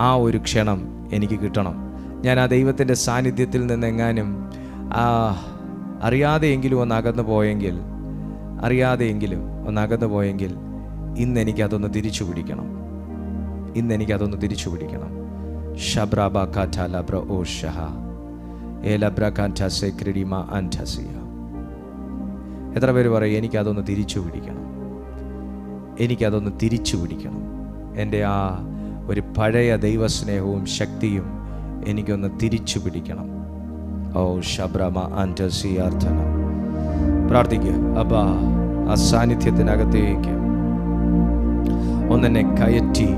ആ ഒരു ക്ഷണം എനിക്ക് കിട്ടണം. ഞാൻ ആ ദൈവത്തിൻ്റെ സാന്നിധ്യത്തിൽ നിന്നെങ്ങാനും അറിയാതെയെങ്കിലും ഒന്ന് അകന്നു പോയെങ്കിൽ ഇന്നെനിക്കതൊന്ന് തിരിച്ചു പിടിക്കണം. എത്ര പേര് പറയും, എനിക്കതൊന്ന് തിരിച്ചു പിടിക്കണം. എൻ്റെ ആ ഒരു പഴയ ദൈവസ്നേഹവും ശക്തിയും എനിക്കൊന്ന് തിരിച്ചു പിടിക്കണം. ഓ ശബ്രമ അൻറ്റസിയാർത്ഥന. പ്രാർത്ഥിക്കുക. അപ്പാ, ആ സാന്നിധ്യത്തിനകത്തേക്ക് ഒന്നെന്നെ കയറ്റി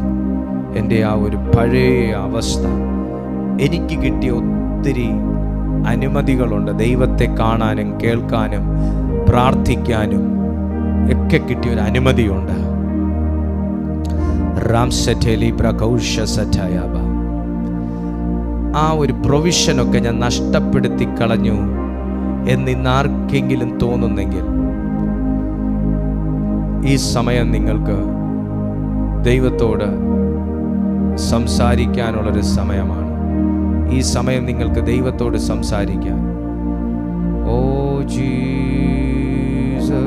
എൻ്റെ ആ ഒരു പഴയ അവസ്ഥ, എനിക്ക് കിട്ടിയ ഒത്തിരി അനുമതികളുണ്ട്. ദൈവത്തെ കാണാനും കേൾക്കാനും പ്രാർത്ഥിക്കാനും ഒക്കെ കിട്ടിയൊരു അനുമതിയുണ്ട്. ആ ഒരു പ്രൊവിഷനൊക്കെ ഞാൻ നഷ്ടപ്പെടുത്തി കളഞ്ഞു എന്നിന്നാർക്കെങ്കിലും തോന്നുന്നെങ്കിൽ ഈ സമയം നിങ്ങൾക്ക് ദൈവത്തോട് സംസാരിക്കാനുള്ളൊരു സമയമാണ്. ഈ സമയം നിങ്ങൾക്ക് ദൈവത്തോട് സംസാരിക്കാൻ. ഓ ജീസസ്,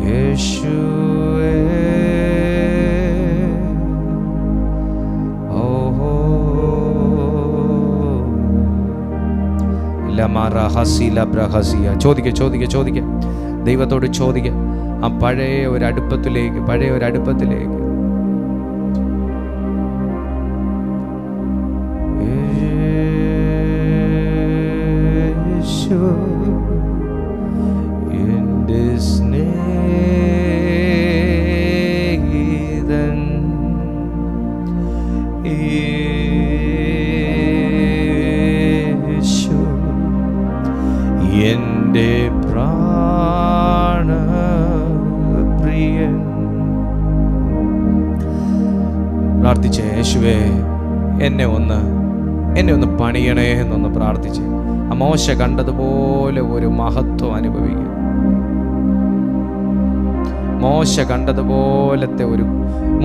യേശുവേ, ഓഹോ ലമറഹസില ബ്രഹസിയ. ചോദിക്ക ദൈവത്തോട് ചോദിക്ക. ആ പഴയ ഒരു അടുപ്പത്തിലേക്ക് എൻ്റെ സ്നേഹിതൻ യേശു, എൻ്റെ പ്രാണപ്രിയൻ. പ്രാർത്ഥിച്ചേ, യേശുവേ എന്നെ ഒന്ന് പണിയണേ എന്നൊന്ന് പ്രാർത്ഥിച്ചേ. ആ മോശ കണ്ടതുപോലെ ഒരു മഹത്വം അനുഭവിക്കുക. മോശ കണ്ടതുപോലത്തെ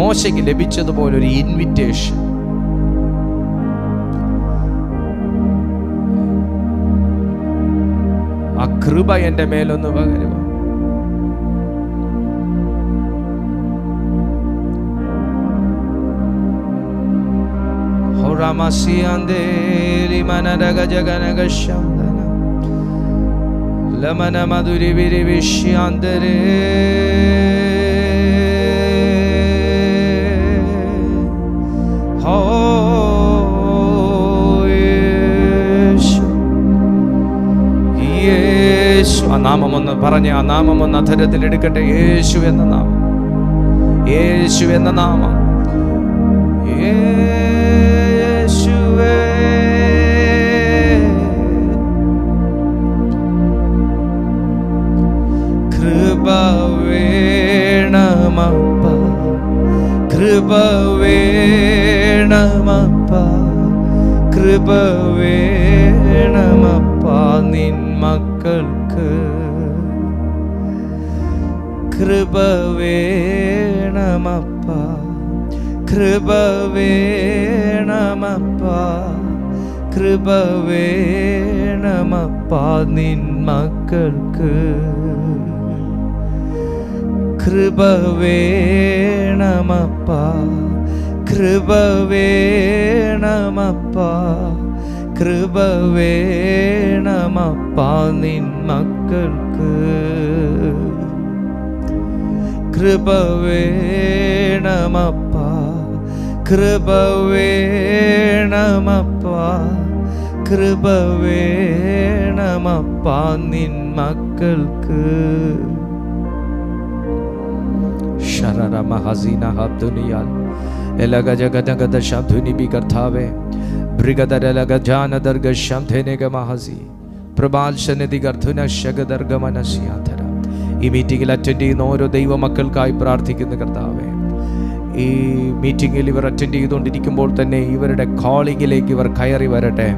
മോശയ്ക്ക് ലഭിച്ചതുപോലെ ഒരു ഇൻവിറ്റേഷൻ. ആ കൃപ എൻ്റെ മേലൊന്ന് പകരുക. ലമന മധുരി വിരിവിഷ്യാന്തരേ യേശു. ആ നാമമൊന്ന് പറഞ്ഞ്, ആ നാമമൊന്ന് അധരത്തിൽ എടുക്കട്ടെ. യേശു എന്ന നാമം, യേശു എന്ന നാമം. യേശുവേ, കൃപ വേണമപ്പ, കൃപ വേണമപ്പ, കൃപ വേണമപ്പ നിൻ മക്കൾക്ക്. കൃപ വേണമപ്പ, കൃപ വേണമപ്പ, കൃപ വേണമപ്പ നിൻ മക്കൾക്ക്. കൃപ വേണമപ്പ, കൃപ വേണമപ്പ, കൃപ വേണമപ്പ നിൻ മക്കൾക്ക്. കൃപ വേണമപ്പ, കൃപ വേണമപ്പ, കൃപ വേണമപ്പ നിൻ മക്കൾക്ക്. മഹസീന ഹബ്ദുനിയാൽ എലഗജഗദഗദ ശബ്ദുനിബി കർത്താവേ ബ്രിഗദരലഗജാനദർഗ ശബ്ദനേക മഹസി പ്രബാൽശനതി ഗർധുന ശഗദർഗമനസ്യാധര. ഈ മീറ്റിംഗിൽ അറ്റൻഡ് ചെയ്യുന്ന ഓരോ ദൈവ മക്കൾക്കായി പ്രാർത്ഥിക്കുന്ന കർത്താവേ, ഈ മീറ്റിങ്ങിൽ ഇവർ അറ്റൻഡ് ചെയ്തുകൊണ്ടിരിക്കുമ്പോൾ തന്നെ ഇവരുടെ കോളിങ്ങിലേക്ക് ഇവർ കയറി വരട്ടെ,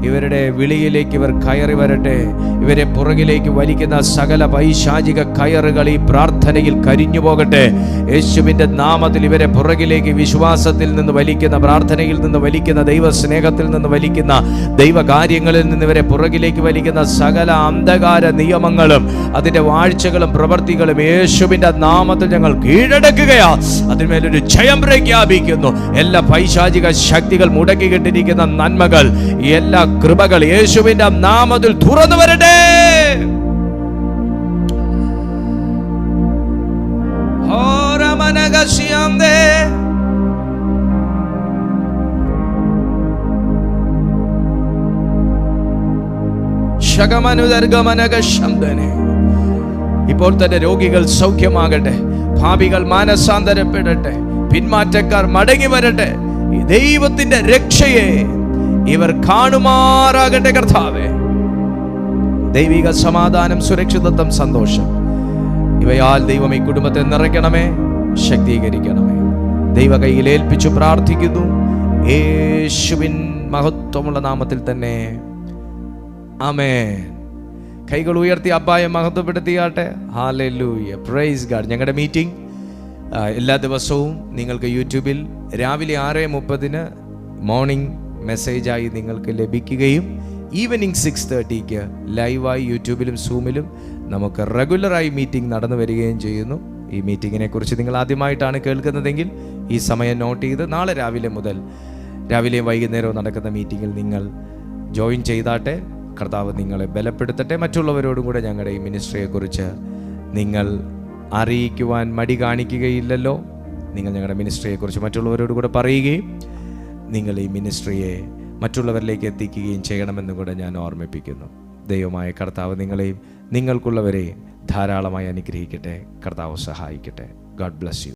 ഇവരുടെ വിളിയിലേക്ക് ഇവർ കയറി വരട്ടെ. ഇവരെ പുറകിലേക്ക് വലിക്കുന്ന സകല പൈശാചിക കയറുകൾ ഈ പ്രാർത്ഥനയിൽ കരിഞ്ഞു പോകട്ടെ. യേശുവിൻ്റെ നാമത്തിൽ ഇവരെ പുറകിലേക്ക് വിശ്വാസത്തിൽ നിന്ന് വലിക്കുന്ന, പ്രാർത്ഥനയിൽ നിന്ന് വലിക്കുന്ന, ദൈവസ്നേഹത്തിൽ നിന്ന് വലിക്കുന്ന, ദൈവകാര്യങ്ങളിൽ നിന്ന് ഇവരെ പുറകിലേക്ക് വലിക്കുന്ന സകല അന്ധകാര നിയമങ്ങളും അതിൻ്റെ വാഴ്ചകളും പ്രവൃത്തികളും യേശുവിൻ്റെ നാമത്തിൽ ഞങ്ങൾ കീഴടക്കുകയാ. അതിന്മേലൊരു ജയം പ്രഖ്യാപിക്കുന്നു. എല്ലാ പൈശാചിക ശക്തികൾ മുടക്കിക്കിട്ടിരിക്കുന്ന നന്മകൾ, എല്ലാ കൃപകൾ യേശുവിന്റെ നാമത്തിൽ തുറന്നു വരട്ടെ. ഇപ്പോൾ തന്നെ രോഗികൾ സൗഖ്യമാകട്ടെ, പാപികൾ മാനസാന്തരപ്പെടട്ടെ, പിന്മാറ്റക്കാർ മടങ്ങി വരട്ടെ. ദൈവത്തിന്റെ രക്ഷയെ ഇവർ കാണുമാറാകട്ടെ. കർത്താവേ, ദൈവിക സമാധാനം, സുരക്ഷിതത്വം, സന്തോഷം ഇവയാൽ ദൈവം ഈ കുടുംബത്തെ നിറയ്ക്കണമേ, ശക്തീകരിക്കണമേ. ദൈവ കയ്യിൽ ഏൽപ്പിച്ചു പ്രാർത്ഥിക്കുന്നു, യേശുവിൻ മഹത്വമുള്ള നാമത്തിൽ തന്നെ, ആമേൻ. കൈകൾ ഉയർത്തി അബ്ബായെ മഹത്വപ്പെടുത്തിയാട്ടെ. Hallelujah, praise God. ഞങ്ങളുടെ മീറ്റിംഗ് എല്ലാ ദിവസവും നിങ്ങൾക്ക് യൂട്യൂബിൽ രാവിലെ 6:30 മോർണിംഗ് മെസ്സേജായി നിങ്ങൾക്ക് ലഭിക്കുകയും ഈവനിങ് 6:30 ലൈവായി യൂട്യൂബിലും സൂമിലും നമുക്ക് റെഗുലറായി മീറ്റിംഗ് നടന്നു വരികയും ചെയ്യുന്നു. ഈ മീറ്റിങ്ങിനെ കുറിച്ച് നിങ്ങൾ ആദ്യമായിട്ടാണ് കേൾക്കുന്നതെങ്കിൽ ഈ സമയം നോട്ട് ചെയ്ത് നാളെ രാവിലെ മുതൽ രാവിലെയും വൈകുന്നേരവും നടക്കുന്ന മീറ്റിങ്ങിൽ നിങ്ങൾ ജോയിൻ ചെയ്താട്ടെ. കർത്താവ് നിങ്ങളെ ബലപ്പെടുത്തട്ടെ. മറ്റുള്ളവരോടും കൂടെ ഞങ്ങളുടെ ഈ മിനിസ്ട്രിയെക്കുറിച്ച് നിങ്ങൾ അറിയിക്കുവാൻ മടി കാണിക്കുകയില്ലല്ലോ. നിങ്ങൾ ഞങ്ങളുടെ മിനിസ്ട്രിയെക്കുറിച്ച് മറ്റുള്ളവരോട് കൂടെ പറയുകയും നിങ്ങൾ ഈ മിനിസ്ട്രിയെ മറ്റുള്ളവരിലേക്ക് എത്തിക്കുകയും ചെയ്യണമെന്നും കൂടെ ഞാൻ ഓർമ്മിപ്പിക്കുന്നു. ദൈവമായ കർത്താവ് നിങ്ങളെയും നിങ്ങൾക്കുള്ളവരെയും ധാരാളമായി അനുഗ്രഹിക്കട്ടെ. കർത്താവ് സഹായിക്കട്ടെ. God bless you.